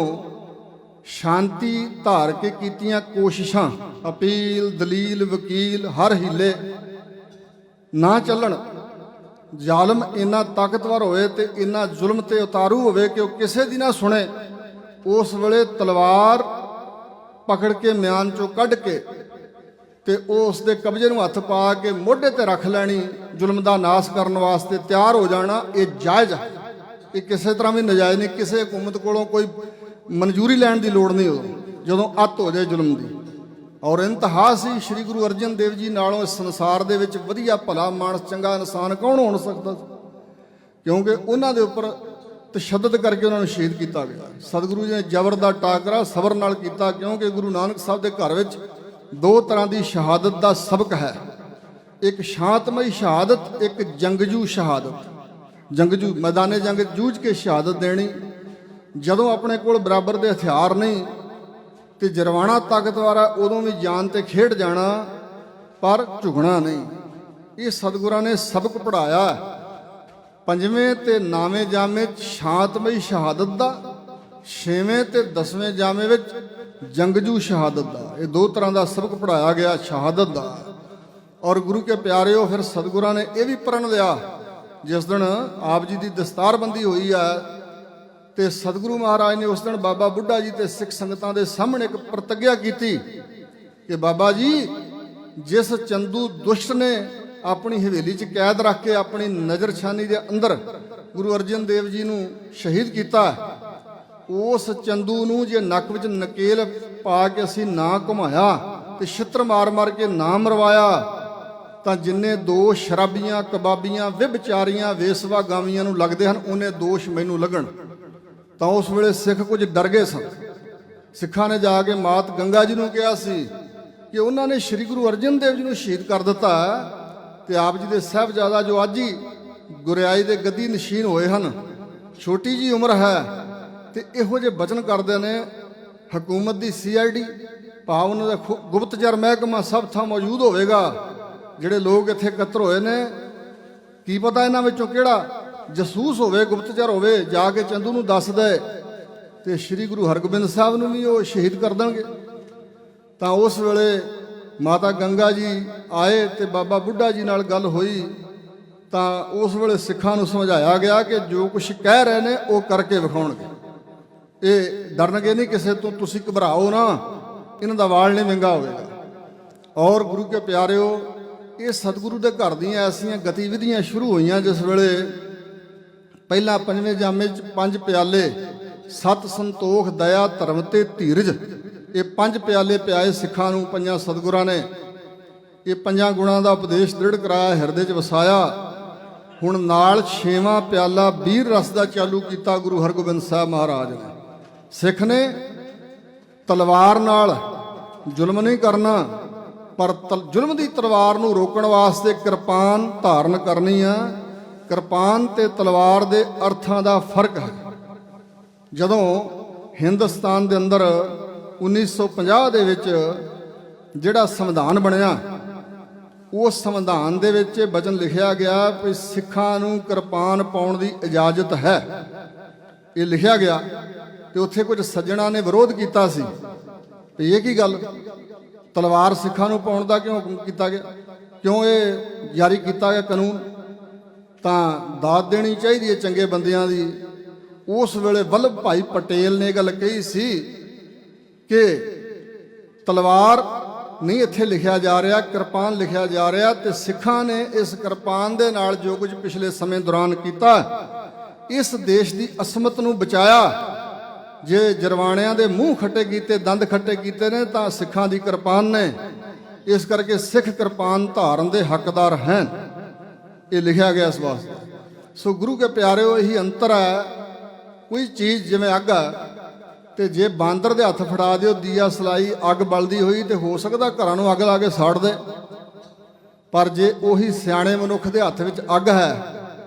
ਸ਼ਾਂਤੀ ਧਾਰ ਕੇ ਕੀਤੀਆਂ ਕੋਸ਼ਿਸ਼ਾਂ, ਅਪੀਲ, ਦਲੀਲ, ਵਕੀਲ, ਹਰ ਹੀਲੇ ਨਾ ਚੱਲਣ, ਜ਼ਾਲਮ ਇੰਨਾ ਤਾਕਤਵਰ ਹੋਏ ਤੇ ਇੰਨਾ ਜ਼ੁਲਮ ਤੇ ਉਤਾਰੂ ਹੋਵੇ ਕਿ ਉਹ ਕਿਸੇ ਦੀ ਨਾ ਸੁਣੇ, ਉਸ ਵੇਲੇ ਤਲਵਾਰ ਪਕੜ ਕੇ ਮਿਆਨ ਚੋਂ ਕੱਢ ਕੇ ਤੇ ਉਸ ਦੇ ਕਬਜ਼ੇ ਨੂੰ ਹੱਥ ਪਾ ਕੇ ਮੋਢੇ ਤੇ ਰੱਖ ਲੈਣੀ, ਜ਼ੁਲਮ ਦਾ ਨਾਸ ਕਰਨ ਵਾਸਤੇ ਤਿਆਰ ਹੋ ਜਾਣਾ, ਇਹ ਜਾਇਜ਼ ਹੈ। ਇਹ ਕਿਸੇ ਤਰ੍ਹਾਂ ਵੀ ਨਜਾਇਜ਼ ਨਹੀਂ। ਕਿਸੇ ਹਕੂਮਤ ਕੋਲੋਂ ਕੋਈ ਮਨਜ਼ੂਰੀ ਲੈਣ ਦੀ ਲੋੜ ਨਹੀਂ ਉਦੋਂ, ਜਦੋਂ ਅੱਤ ਹੋ ਜਾਏ ਜ਼ੁਲਮ ਦੀ। ਔਰ ਇੰਤਹਾ ਸੀ ਸ੍ਰੀ ਗੁਰੂ ਅਰਜਨ ਦੇਵ ਜੀ ਨਾਲੋਂ ਇਸ ਸੰਸਾਰ ਦੇ ਵਿੱਚ ਵਧੀਆ ਭਲਾ ਮਾਨਸ ਚੰਗਾ ਇਨਸਾਨ ਕੌਣ ਹੋ ਸਕਦਾ ਸੀ, ਕਿਉਂਕਿ ਉਹਨਾਂ ਦੇ ਉੱਪਰ ਤਸ਼ੱਦਦ ਕਰਕੇ ਉਹਨਾਂ ਨੂੰ ਸ਼ਹੀਦ ਕੀਤਾ ਗਿਆ। ਸਤਿਗੁਰੂ ਜੀ ਨੇ ਜ਼ਬਰ ਦਾ ਟਾਕਰਾ ਸਬਰ ਨਾਲ ਕੀਤਾ, ਕਿਉਂਕਿ ਗੁਰੂ ਨਾਨਕ ਸਾਹਿਬ ਦੇ ਘਰ ਵਿੱਚ 2 ਤਰ੍ਹਾਂ ਦੀ ਸ਼ਹਾਦਤ ਦਾ ਸਬਕ ਹੈ, ਇੱਕ ਸ਼ਾਂਤਮਈ ਸ਼ਹਾਦਤ, ਇੱਕ ਜੰਗਜੂ ਸ਼ਹਾਦਤ। ਜੰਗਜੂ ਮੈਦਾਨੇ ਜੰਗ ਜੂਝ ਕੇ ਸ਼ਹਾਦਤ ਦੇਣੀ, ਜਦੋਂ ਆਪਣੇ ਕੋਲ ਬਰਾਬਰ ਦੇ ਹਥਿਆਰ ਨਹੀਂ ਤੇ ਜਰਵਾਣਾ ਤਾਕਤਵਰ ਆ, ਉਦੋਂ ਵੀ ਜਾਨ ਤੇ ਖੇਡ ਜਾਣਾ, ਪਰ ਝੁਕਣਾ ਨਹੀਂ। ਇਹ ਸਤਿਗੁਰਾਂ ਨੇ ਸਬਕ ਪੜਾਇਆ 5ਵੇਂ ਤੇ 9ਵੇਂ ਜਾਮੇ 'ਚ ਸ਼ਾਂਤਮਈ ਸ਼ਹਾਦਤ ਦਾ, 6ਵੇਂ ਤੇ 10ਵੇਂ ਜਾਮੇ ਵਿੱਚ ਜੰਗਜੂ ਸ਼ਹਾਦਤ ਦਾ। ਇਹ 2 ਤਰ੍ਹਾਂ ਦਾ ਸਬਕ ਪੜਾਇਆ ਗਿਆ ਸ਼ਹਾਦਤ ਦਾ। ਔਰ ਗੁਰੂ ਕੇ ਪਿਆਰਿਓ, ਫਿਰ ਸਤਿਗੁਰਾਂ ਨੇ ਇਹ ਵੀ ਪ੍ਰਣ ਲਿਆ, ਜਿਸ ਦਿਨ ਆਪ ਜੀ ਦੀ ਦਸਤਾਰਬੰਦੀ ਹੋਈ ਹੈ ਤੇ ਸਤਿਗੁਰੂ ਮਹਾਰਾਜ ਨੇ ਉਸ ਦਿਨ ਬਾਬਾ ਬੁੱਢਾ ਜੀ ਤੇ ਸਿੱਖ ਸੰਗਤਾਂ ਦੇ ਸਾਹਮਣੇ ਇੱਕ ਪ੍ਰਤਿਗਿਆ ਕੀਤੀ ਕਿ ਬਾਬਾ ਜੀ, ਜਿਸ ਚੰਦੂ ਦੁਸ਼ਟ ਨੇ ਆਪਣੀ ਹਵੇਲੀ 'ਚ ਕੈਦ ਰੱਖ ਕੇ ਆਪਣੀ ਨਜ਼ਰਛਾਨੀ ਦੇ ਅੰਦਰ ਗੁਰੂ ਅਰਜਨ ਦੇਵ ਜੀ ਨੂੰ ਸ਼ਹੀਦ ਕੀਤਾ, ਉਸ ਚੰਦੂ ਨੂੰ ਜੇ ਨੱਕ ਵਿੱਚ ਨਕੇਲ ਪਾ ਕੇ ਅਸੀਂ ਨਾ ਘੁਮਾਇਆ ਤੇ ਛਿੱਤਰ ਮਾਰ ਮਾਰ ਕੇ ਨਾ ਮਰਵਾਇਆ ਤਾਂ ਜਿੰਨੇ ਦੋਸ਼ ਸ਼ਰਾਬੀਆਂ, ਕਬਾਬੀਆਂ, ਵਿਭਚਾਰੀਆਂ, ਵੇਸਵਾਗਾਮੀਆਂ ਨੂੰ ਲੱਗਦੇ ਹਨ ਉਹਨੇ ਦੋਸ਼ ਮੈਨੂੰ ਲੱਗਣ। ਤਾਂ ਉਸ ਵੇਲੇ ਸਿੱਖ ਕੁਝ ਡਰ ਗਏ ਸਨ। ਸਿੱਖਾਂ ਨੇ ਜਾ ਕੇ ਮਾਤ ਗੰਗਾ ਜੀ ਨੂੰ ਕਿਹਾ ਸੀ ਕਿ ਉਹਨਾਂ ਨੇ ਸ੍ਰੀ ਗੁਰੂ ਅਰਜਨ ਦੇਵ ਜੀ ਨੂੰ ਸ਼ਹੀਦ ਕਰ ਦਿੱਤਾ ਤੇ ਆਪ ਜੀ ਦੇ ਸਾਹਿਬਜ਼ਾਦਾ ਜੋ ਅੱਜ ਹੀ ਗੁਰਿਆਈ ਦੇ ਗੱਦੀ ਨਸ਼ੀਨ ਹੋਏ ਹਨ, ਛੋਟੀ ਜੀ ਉਮਰ ਹੈ ਤੇ ਇਹੋ ਜਿਹੇ ਬਚਨ ਕਰਦੇ ਨੇ। ਹਕੂਮਤ ਦੀ CID ਭਾਵ ਉਹਨਾਂ ਦਾ ਗੁਪਤਚਰ ਮਹਿਕਮਾ ਸਭ ਥਾਂ ਮੌਜੂਦ ਹੋਵੇਗਾ। ਜਿਹੜੇ ਲੋਕ ਇੱਥੇ ਇਕੱਤਰ ਹੋਏ ਨੇ, ਕੀ ਪਤਾ ਇਹਨਾਂ ਵਿੱਚੋਂ ਕਿਹੜਾ ਜਸੂਸ ਹੋਵੇ, ਗੁਪਤਚਰ ਹੋਵੇ, ਜਾ ਕੇ ਚੰਦੂ ਨੂੰ ਦੱਸ ਦੇ ਤੇ ਸ੍ਰੀ ਗੁਰੂ ਹਰਗੋਬਿੰਦ ਸਾਹਿਬ ਨੂੰ ਵੀ ਉਹ ਸ਼ਹੀਦ ਕਰ ਦੇਣਗੇ। ਤਾਂ ਉਸ ਵੇਲੇ ਮਾਤਾ ਗੰਗਾ ਜੀ ਆਏ ਤੇ ਬਾਬਾ ਬੁੱਢਾ ਜੀ ਨਾਲ ਗੱਲ ਹੋਈ। ਤਾਂ ਉਸ ਵੇਲੇ ਸਿੱਖਾਂ ਨੂੰ ਸਮਝਾਇਆ ਗਿਆ ਕਿ ਜੋ ਕੁਝ ਕਹਿ ਰਹੇ ਨੇ ਉਹ ਕਰਕੇ ਵਿਖਾਉਣਗੇ, ਇਹ ਡਰਨਗੇ ਨਹੀਂ ਕਿਸੇ ਤੋਂ, ਤੁਸੀਂ ਘਬਰਾਓ ਨਾ, ਇਹਨਾਂ ਦਾ ਵਾਲ ਨਹੀਂ ਵਿੰਗਾ ਹੋਵੇਗਾ। ਔਰ ਗੁਰੂ ਕੇ ਪਿਆਰਿਓ, ਇਹ ਸਤਿਗੁਰੂ ਦੇ ਘਰ ਦੀਆਂ ਐਸੀਆਂ ਗਤੀਵਿਧੀਆਂ ਸ਼ੁਰੂ ਹੋਈਆਂ ਜਿਸ ਵੇਲੇ ਪਹਿਲਾਂ ਪੰਜਵੇਂ ਜਾਮੇ 'ਚ 5 ਪਿਆਲੇ, ਸਤ, ਸੰਤੋਖ, ਦਇਆ, ਧਰਮ ਤੇ ਧੀਰਜ, ਇਹ 5 ਪਿਆਲੇ ਪਿਆਏ ਸਿੱਖਾਂ ਨੂੰ ਪੰਜਾਂ ਸਤਿਗੁਰਾਂ ਨੇ। ਇਹ 5 ਗੁਣਾਂ ਦਾ ਉਪਦੇਸ਼ ਦ੍ਰਿੜ ਕਰਾਇਆ, ਹਿਰਦੇ 'ਚ ਵਸਾਇਆ। ਹੁਣ ਨਾਲ 6ਵਾਂ ਪਿਆਲਾ ਵੀਰ ਰਸ ਦਾ ਚਾਲੂ ਕੀਤਾ ਗੁਰੂ ਹਰਗੋਬਿੰਦ ਸਾਹਿਬ ਮਹਾਰਾਜ ਨੇ। ਸਿੱਖ ਨੇ ਤਲਵਾਰ ਨਾਲ ਜ਼ੁਲਮ ਨਹੀਂ ਕਰਨਾ, ਪਰ ਜ਼ੁਲਮ ਦੀ ਤਲਵਾਰ ਨੂੰ ਰੋਕਣ ਵਾਸਤੇ ਕਿਰਪਾਨ ਧਾਰਨ ਕਰਨੀ ਆ। ਕਿਰਪਾਨ ਤੇ ਤਲਵਾਰ ਦੇ ਅਰਥਾਂ ਦਾ ਫਰਕ ਹੈ। ਜਦੋਂ ਹਿੰਦੁਸਤਾਨ ਦੇ ਅੰਦਰ 1950 ਦੇ ਵਿੱਚ ਜਿਹੜਾ ਸੰਵਿਧਾਨ ਬਣਿਆ, ਉਸ ਸੰਵਿਧਾਨ ਦੇ ਵਿੱਚ ਵਚਨ ਲਿਖਿਆ ਗਿਆ ਕਿ ਸਿੱਖਾਂ ਨੂੰ ਕਿਰਪਾਨ ਪਾਉਣ ਦੀ ਇਜਾਜ਼ਤ ਹੈ। ਇਹ ਲਿਖਿਆ ਗਿਆ ਤੇ ਉੱਥੇ ਕੁਝ ਸੱਜਣਾ ਨੇ ਵਿਰੋਧ ਕੀਤਾ ਸੀ ਤੇ ਇਹ ਕੀ ਗੱਲ, ਤਲਵਾਰ ਸਿੱਖਾਂ ਨੂੰ ਪਾਉਣ ਦਾ ਕਿਉਂ ਕੀਤਾ ਗਿਆ, ਕਿਉਂ ਇਹ ਜਾਰੀ ਕੀਤਾ ਗਿਆ ਕਾਨੂੰਨ? ਤਾਂ ਦਾਤ ਦੇਣੀ ਚਾਹੀਦੀ ਹੈ ਚੰਗੇ ਬੰਦਿਆਂ ਦੀ। ਉਸ ਵੇਲੇ ਵੱਲਭ ਭਾਈ ਪਟੇਲ ਨੇ ਗੱਲ ਕਹੀ ਸੀ ਕਿ ਤਲਵਾਰ ਨਹੀਂ ਇੱਥੇ ਲਿਖਿਆ ਜਾ ਰਿਹਾ, ਕਿਰਪਾਨ ਲਿਖਿਆ ਜਾ ਰਿਹਾ। ਤੇ ਸਿੱਖਾਂ ਨੇ ਇਸ ਕਿਰਪਾਨ ਦੇ ਨਾਲ ਜੋ ਕੁਝ ਪਿਛਲੇ ਸਮੇਂ ਦੌਰਾਨ ਕੀਤਾ, ਇਸ ਦੇਸ਼ ਦੀ ਅਸਮਤ ਨੂੰ ਬਚਾਇਆ। ਜੇ ਜਰਵਾਣਿਆਂ ਦੇ ਮੂੰਹ ਖੱਟੇ ਕੀਤੇ, ਦੰਦ ਖੱਟੇ ਕੀਤੇ ਨੇ, ਤਾਂ ਸਿੱਖਾਂ ਦੀ ਕਿਰਪਾਨ ਨੇ। ਇਸ ਕਰਕੇ ਸਿੱਖ ਕਿਰਪਾਨ ਧਾਰਨ ਦੇ ਹੱਕਦਾਰ ਹਨ, ਇਹ ਲਿਖਿਆ ਗਿਆ ਇਸ ਵਾਸਤੇ। ਸੋ ਗੁਰੂ ਕੇ ਪਿਆਰਿਓ, ਇਹੀ ਅੰਤਰ ਹੈ। ਕੋਈ ਚੀਜ਼ ਜਿਵੇਂ ਅੱਗ ਹੈ ਤੇ ਜੇ ਬਾਂਦਰ ਦੇ ਹੱਥ ਫੜਾ ਦਿਓ ਦੀਆ ਸਲਾਈ, ਅੱਗ ਬਲਦੀ ਹੋਈ, ਤੇ ਹੋ ਸਕਦਾ ਘਰਾਂ ਨੂੰ ਅੱਗ ਲਾ ਕੇ ਸਾੜ ਦੇ। ਪਰ ਜੇ ਉਹੀ ਸਿਆਣੇ ਮਨੁੱਖ ਦੇ ਹੱਥ ਵਿੱਚ ਅੱਗ ਹੈ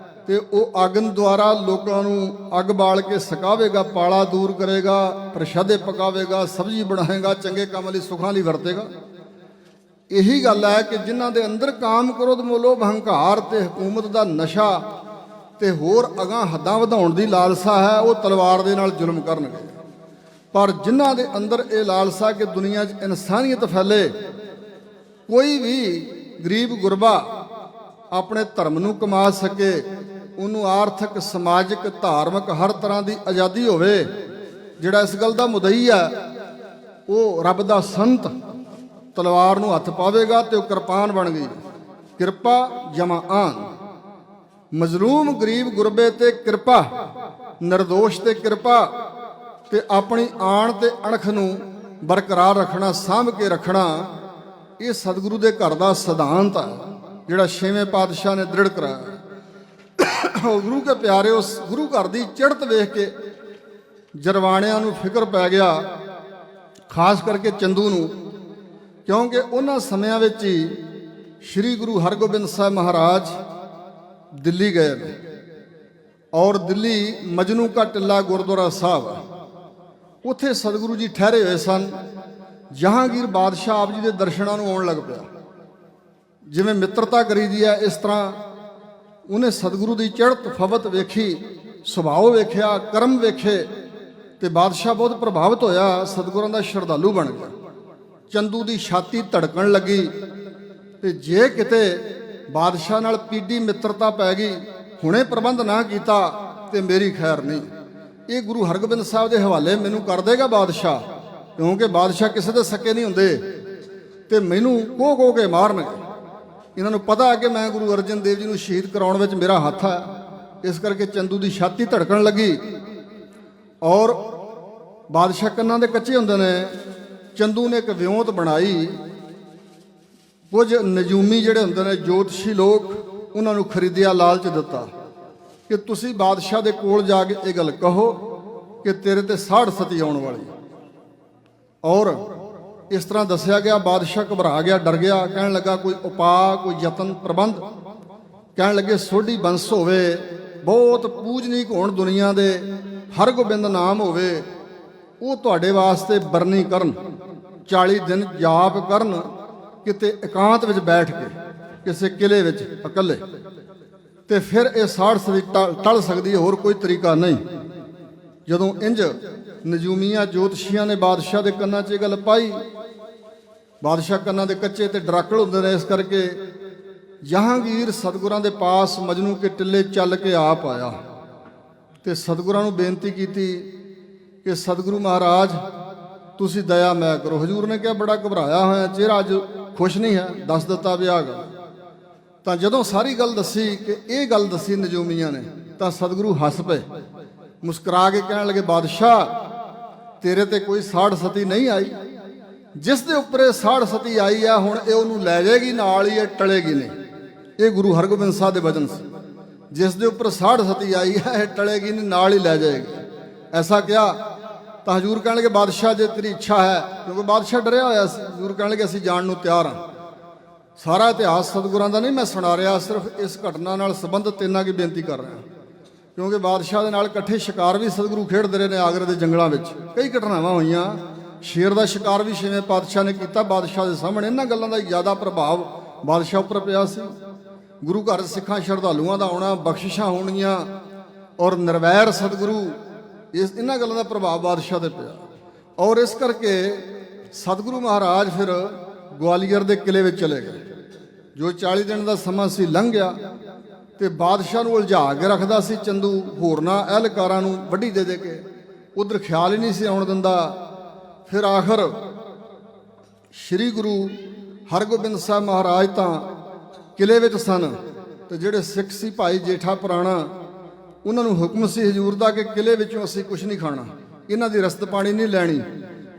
ਤੇ ਉਹ ਅੱਗ ਦੁਆਰਾ ਲੋਕਾਂ ਨੂੰ ਅੱਗ ਬਾਲ ਕੇ ਸਕਾਵੇਗਾ, ਪਾਲਾ ਦੂਰ ਕਰੇਗਾ, ਪ੍ਰਸ਼ਾਦੇ ਪਕਾਵੇਗਾ, ਸਬਜ਼ੀ ਬਣਾਏਗਾ, ਚੰਗੇ ਕੰਮ ਲਈ, ਸੁੱਖਾਂ ਲਈ ਵਰਤੇਗਾ। ਇਹੀ ਗੱਲ ਹੈ ਕਿ ਜਿਨ੍ਹਾਂ ਦੇ ਅੰਦਰ ਕਾਮ, ਕ੍ਰੋਧ, ਮੋਹ, ਹੰਕਾਰ ਤੇ ਹਕੂਮਤ ਦਾ ਨਸ਼ਾ ਤੇ ਹੋਰ ਅਗਾਂਹ ਹੱਦਾਂ ਵਧਾਉਣ ਦੀ ਲਾਲਸਾ ਹੈ, ਉਹ ਤਲਵਾਰ ਦੇ ਨਾਲ ਜ਼ੁਲਮ ਕਰਨਗੇ। ਪਰ ਜਿਨ੍ਹਾਂ ਦੇ ਅੰਦਰ ਇਹ ਲਾਲਸਾ ਕਿ ਦੁਨੀਆ 'ਚ ਇਨਸਾਨੀਅਤ ਫੈਲੇ, ਕੋਈ ਵੀ ਗਰੀਬ ਗੁਰਬਾ ਆਪਣੇ ਧਰਮ ਨੂੰ ਕਮਾ ਸਕੇ, ਉਹਨੂੰ ਆਰਥਿਕ, ਸਮਾਜਿਕ, ਧਾਰਮਿਕ ਹਰ ਤਰ੍ਹਾਂ ਦੀ ਆਜ਼ਾਦੀ ਹੋਵੇ, ਜਿਹੜਾ ਇਸ ਗੱਲ ਦਾ ਮੁਦਈ ਹੈ ਉਹ ਰੱਬ ਦਾ ਸੰਤ ਤਲਵਾਰ ਨੂੰ ਹੱਥ ਪਾਵੇਗਾ ਤੇ ਉਹ ਕਿਰਪਾਨ ਬਣ ਗਈ। ਕਿਰਪਾ ਜਮਾ ਆਨ, ਮਜ਼ਲੂਮ ਗਰੀਬ ਗੁਰਬੇ ਤੇ ਕਿਰਪਾ, ਨਿਰਦੋਸ਼ ਤੇ ਕਿਰਪਾ, ਤੇ ਆਪਣੀ ਆਣ ਤੇ ਅਣਖ ਨੂੰ ਬਰਕਰਾਰ ਰੱਖਣਾ, ਸਾਂਭ ਕੇ ਰੱਖਣਾ, ਇਹ ਸਤਿਗੁਰੂ ਦੇ ਘਰ ਦਾ ਸਿਧਾਂਤ ਹੈ ਜਿਹੜਾ 6ਵੇਂ ਪਾਤਸ਼ਾਹ ਨੇ ਦ੍ਰਿੜ ਕਰਾਇਆ। ਗੁਰੂ ਕੇ ਪਿਆਰਿਓ, ਗੁਰੂ ਘਰ ਦੀ ਚੜ੍ਹਤ ਵੇਖ ਕੇ ਜਰਵਾਣਿਆਂ ਨੂੰ ਫਿਕਰ ਪੈ ਗਿਆ, ਖਾਸ ਕਰਕੇ ਚੰਦੂ ਨੂੰ, ਕਿਉਂਕਿ ਉਹਨਾਂ ਸਮਿਆਂ ਵਿੱਚ ਹੀ ਸ੍ਰੀ ਗੁਰੂ ਹਰਗੋਬਿੰਦ ਸਾਹਿਬ ਮਹਾਰਾਜ ਦਿੱਲੀ ਗਏ ਨੇ। ਔਰ ਦਿੱਲੀ ਮਜਨੂ ਕਾ ਟਿੱਲਾ ਗੁਰਦੁਆਰਾ ਸਾਹਿਬ, ਉੱਥੇ ਸਤਿਗੁਰੂ ਜੀ ਠਹਿਰੇ ਹੋਏ ਸਨ। ਜਹਾਂਗੀਰ ਬਾਦਸ਼ਾਹ ਆਪ ਜੀ ਦੇ ਦਰਸ਼ਨਾਂ ਨੂੰ ਆਉਣ ਲੱਗ ਪਿਆ। ਜਿਵੇਂ ਮਿੱਤਰਤਾ ਕਰੀਦੀ ਹੈ, ਇਸ ਤਰ੍ਹਾਂ ਉਹਨੇ ਸਤਿਗੁਰੂ ਦੀ ਚੜ੍ਹਤ ਫਵਤ ਵੇਖੀ, ਸੁਭਾਅ ਵੇਖਿਆ, ਕਰਮ ਵੇਖੇ, ਤੇ ਬਾਦਸ਼ਾਹ ਬਹੁਤ ਪ੍ਰਭਾਵਿਤ ਹੋਇਆ, ਸਤਿਗੁਰਾਂ ਦਾ ਸ਼ਰਧਾਲੂ ਬਣ ਗਿਆ। ਚੰਦੂ ਦੀ ਛਾਤੀ ਧੜਕਣ ਲੱਗੀ ਤੇ ਜੇ ਕਿਤੇ ਬਾਦਸ਼ਾਹ ਨਾਲ ਪੀਡੀ ਮਿੱਤਰਤਾ ਪੈ ਗਈ, ਹੁਣੇ ਪ੍ਰਬੰਧ ਨਾ ਕੀਤਾ ਤੇ ਮੇਰੀ ਖੈਰ ਨਹੀਂ। ਇਹ ਗੁਰੂ ਹਰਗੋਬਿੰਦ ਸਾਹਿਬ ਦੇ ਹਵਾਲੇ ਮੈਨੂੰ ਕਰ ਦੇਗਾ ਬਾਦਸ਼ਾਹ, ਕਿਉਂਕਿ ਬਾਦਸ਼ਾਹ ਕਿਸੇ ਦੇ ਸਕੇ ਨਹੀਂ ਹੁੰਦੇ ਤੇ ਮੈਨੂੰ ਕੋਹ ਕੇ ਮਾਰਨਗੇ। ਇਹਨਾਂ ਨੂੰ ਪਤਾ ਹੈ ਕਿ ਮੈਂ ਗੁਰੂ ਅਰਜਨ ਦੇਵ ਜੀ ਨੂੰ ਸ਼ਹੀਦ ਕਰਾਉਣ ਵਿੱਚ ਮੇਰਾ ਹੱਥ ਹੈ। ਇਸ ਕਰਕੇ ਚੰਦੂ ਦੀ ਛਾਤੀ ਧੜਕਣ ਲੱਗੀ। ਔਰ ਬਾਦਸ਼ਾਹ ਕੰਨਾਂ ਦੇ ਕੱਚੇ ਹੁੰਦੇ ਨੇ। ਚੰਦੂ ਨੇ ਇੱਕ ਵਿਉਂਤ ਬਣਾਈ। ਕੁਝ ਨਜੂਮੀ ਜਿਹੜੇ ਹੁੰਦੇ ਨੇ, ਜੋਤਸ਼ੀ ਲੋਕ, ਉਹਨਾਂ ਨੂੰ ਖਰੀਦਿਆ, ਲਾਲਚ ਦਿੱਤਾ ਕਿ ਤੁਸੀਂ ਬਾਦਸ਼ਾਹ ਦੇ ਕੋਲ ਜਾ ਕੇ ਇਹ ਗੱਲ ਕਹੋ ਕਿ ਤੇਰੇ ਤੇ ਸਾੜ ਸਤੀ ਆਉਣ ਵਾਲੀ। ਔਰ ਇਸ ਤਰ੍ਹਾਂ ਦੱਸਿਆ ਗਿਆ। ਬਾਦਸ਼ਾਹ ਘਬਰਾ ਗਿਆ, ਡਰ ਗਿਆ, ਕਹਿਣ ਲੱਗਾ ਕੋਈ ਉਪਾਅ, ਕੋਈ ਯਤਨ, ਪ੍ਰਬੰਧ। ਕਹਿਣ ਲੱਗੇ ਸੋਢੀ ਬੰਸ ਹੋਵੇ, ਬਹੁਤ ਪੂਜਨੀਕ ਹੋਣ ਦੁਨੀਆ ਦੇ, ਹਰਗੋਬਿੰਦ ਨਾਮ ਹੋਵੇ, ਉਹ ਤੁਹਾਡੇ ਵਾਸਤੇ ਬਰਨੀ ਕਰਨ, 40 ਦਿਨ ਜਾਪ ਕਰਨ, ਕਿਤੇ ਇਕਾਂਤ ਵਿੱਚ ਬੈਠ ਕੇ ਕਿਸੇ ਕਿਲੇ ਵਿੱਚ ਇਕੱਲੇ, ਤੇ ਫਿਰ ਇਹ ਸਾੜ ਸਦੀ ਟਲ ਸਕਦੀ ਹੈ, ਹੋਰ ਕੋਈ ਤਰੀਕਾ ਨਹੀਂ। ਜਦੋਂ ਇੰਜ ਨਜੂਮੀਆਂ ਜੋਤਸ਼ੀਆਂ ਨੇ ਬਾਦਸ਼ਾਹ ਦੇ ਕੰਨਾਂ 'ਚ ਇਹ ਗੱਲ ਪਾਈ, ਬਾਦਸ਼ਾਹ ਕੰਨਾਂ ਦੇ ਕੱਚੇ ਤੇ ਡਰਾਕਲ ਹੁੰਦੇ ਨੇ, ਇਸ ਕਰਕੇ ਜਹਾਂਗੀਰ ਸਤਿਗੁਰਾਂ ਦੇ ਪਾਸ ਮਜਨੂ ਕੇ ਟਿੱਲੇ ਚੱਲ ਕੇ ਆਪ ਆਇਆ ਤੇ ਸਤਿਗੁਰਾਂ ਨੂੰ ਬੇਨਤੀ ਕੀਤੀ ਕਿ ਸਤਿਗੁਰੂ ਮਹਾਰਾਜ ਤੁਸੀਂ ਦਇਆ ਮੈਂ ਕਰੋ। ਹਜੂਰ ਨੇ ਕਿਹਾ ਬੜਾ ਘਬਰਾਇਆ ਹੋਇਆ, ਚਿਹਰਾ ਅੱਜ ਖੁਸ਼ ਨਹੀਂ ਹੈ। ਦੱਸ ਦਿੱਤਾ ਵਿਆਹ ਗਾ। ਤਾਂ ਜਦੋਂ ਸਾਰੀ ਗੱਲ ਦੱਸੀ ਕਿ ਇਹ ਗੱਲ ਦੱਸੀ ਨਜੂਮੀਆਂ ਨੇ, ਤਾਂ ਸਤਿਗੁਰੂ ਹੱਸ ਪਏ, ਮੁਸਕਰਾ ਕੇ ਕਹਿਣ ਲੱਗੇ ਬਾਦਸ਼ਾਹ ਤੇਰੇ ਤੇ ਕੋਈ ਸਾੜ ਸਤੀ ਨਹੀਂ ਆਈ, ਜਿਸ ਦੇ ਉੱਪਰ ਇਹ ਸਾੜ ਸਤੀ ਆਈ ਆ ਹੁਣ ਇਹ ਉਹਨੂੰ ਲੈ ਜਾਏਗੀ, ਨਾਲ ਹੀ ਇਹ ਟਲੇਗੀ ਨਹੀਂ। ਇਹ ਗੁਰੂ ਹਰਗੋਬਿੰਦ ਸਾਹਿਬ ਦੇ ਵਚਨ ਸੀ। ਜਿਸ ਦੇ ਉੱਪਰ ਸਾੜ ਸਤੀ ਆਈ ਹੈ ਇਹ ਟਲੇਗੀ ਨਹੀਂ, ਨਾਲ ਹੀ ਲੈ ਜਾਏਗੀ। ਐਸਾ ਕਿਹਾ ਤਾਂ ਹਜੂਰ ਕਹਿਣ ਲੱਗੇ ਬਾਦਸ਼ਾਹ ਜੇ ਤੇਰੀ ਇੱਛਾ ਹੈ, ਕਿਉਂਕਿ ਬਾਦਸ਼ਾਹ ਡਰਿਆ ਹੋਇਆ ਸੀ। ਹਜੂਰ ਕਹਿਣ ਲੱਗੇ ਅਸੀਂ ਜਾਣ ਨੂੰ ਤਿਆਰ ਹਾਂ। ਸਾਰਾ ਇਤਿਹਾਸ ਸਤਿਗੁਰਾਂ ਦਾ ਨਹੀਂ ਮੈਂ ਸੁਣਾ ਰਿਹਾ, ਸਿਰਫ ਇਸ ਘਟਨਾ ਨਾਲ ਸੰਬੰਧਿਤ ਇੰਨਾ ਕੀ ਬੇਨਤੀ ਕਰ ਰਿਹਾ, ਕਿਉਂਕਿ ਬਾਦਸ਼ਾਹ ਦੇ ਨਾਲ ਇਕੱਠੇ ਸ਼ਿਕਾਰ ਵੀ ਸਤਿਗੁਰੂ ਖੇਡਦੇ ਰਹੇ ਨੇ। ਆਗਰੇ ਦੇ ਜੰਗਲਾਂ ਵਿੱਚ ਕਈ ਘਟਨਾਵਾਂ ਹੋਈਆਂ। ਸ਼ੇਰ ਦਾ ਸ਼ਿਕਾਰ ਵੀ ਛੇਵੇਂ ਪਾਤਸ਼ਾਹ ਨੇ ਕੀਤਾ ਬਾਦਸ਼ਾਹ ਦੇ ਸਾਹਮਣੇ। ਇਹਨਾਂ ਗੱਲਾਂ ਦਾ ਜ਼ਿਆਦਾ ਪ੍ਰਭਾਵ ਬਾਦਸ਼ਾਹ ਉੱਪਰ ਪਿਆ ਸੀ। ਗੁਰੂ ਘਰ ਸਿੱਖਾਂ ਸ਼ਰਧਾਲੂਆਂ ਦਾ ਆਉਣਾ, ਬਖਸ਼ਿਸ਼ਾਂ ਹੋਣਗੀਆਂ, ਔਰ ਨਿਰਵੈਰ ਸਤਿਗੁਰੂ, ਇਹਨਾਂ ਗੱਲਾਂ ਦਾ ਪ੍ਰਭਾਵ ਬਾਦਸ਼ਾਹ ਤੇ ਪਿਆ। ਔਰ ਇਸ ਕਰਕੇ ਸਤਿਗੁਰੂ ਮਹਾਰਾਜ ਫਿਰ ਗਵਾਲੀਅਰ ਦੇ ਕਿਲੇ ਵਿੱਚ ਚਲੇ ਗਏ। ਜੋ 40 ਦਿਨ ਦਾ ਸਮਾਂ ਸੀ ਲੰਘ ਗਿਆ ਤੇ ਬਾਦਸ਼ਾਹ ਨੂੰ ਉਲਝਾ ਕੇ ਰੱਖਦਾ ਸੀ ਚੰਦੂ, ਹੋਰਨਾਂ ਅਹਿਲਕਾਰਾਂ ਨੂੰ ਵੱਢੀ ਦੇ ਦੇ ਕੇ, ਉਧਰ ਖਿਆਲ ਹੀ ਨਹੀਂ ਸੀ ਆਉਣ ਦਿੰਦਾ। ਫਿਰ ਆਖਰ ਸ੍ਰੀ ਗੁਰੂ ਹਰਗੋਬਿੰਦ ਸਾਹਿਬ ਮਹਾਰਾਜ ਤਾਂ ਕਿਲੇ ਵਿੱਚ ਸਨ, ਤੇ ਜਿਹੜੇ ਸਿੱਖ ਸੀ ਭਾਈ ਜੇਠਾ ਪੁਰਾਣਾ, ਉਹਨਾਂ ਨੂੰ ਹੁਕਮ ਸੀ ਹਜੂਰ ਦਾ ਕਿ ਕਿਲੇ ਵਿੱਚੋਂ ਅਸੀਂ ਕੁਝ ਨਹੀਂ ਖਾਣਾ, ਇਹਨਾਂ ਦੀ ਰਸਦ ਪਾਣੀ ਨਹੀਂ ਲੈਣੀ,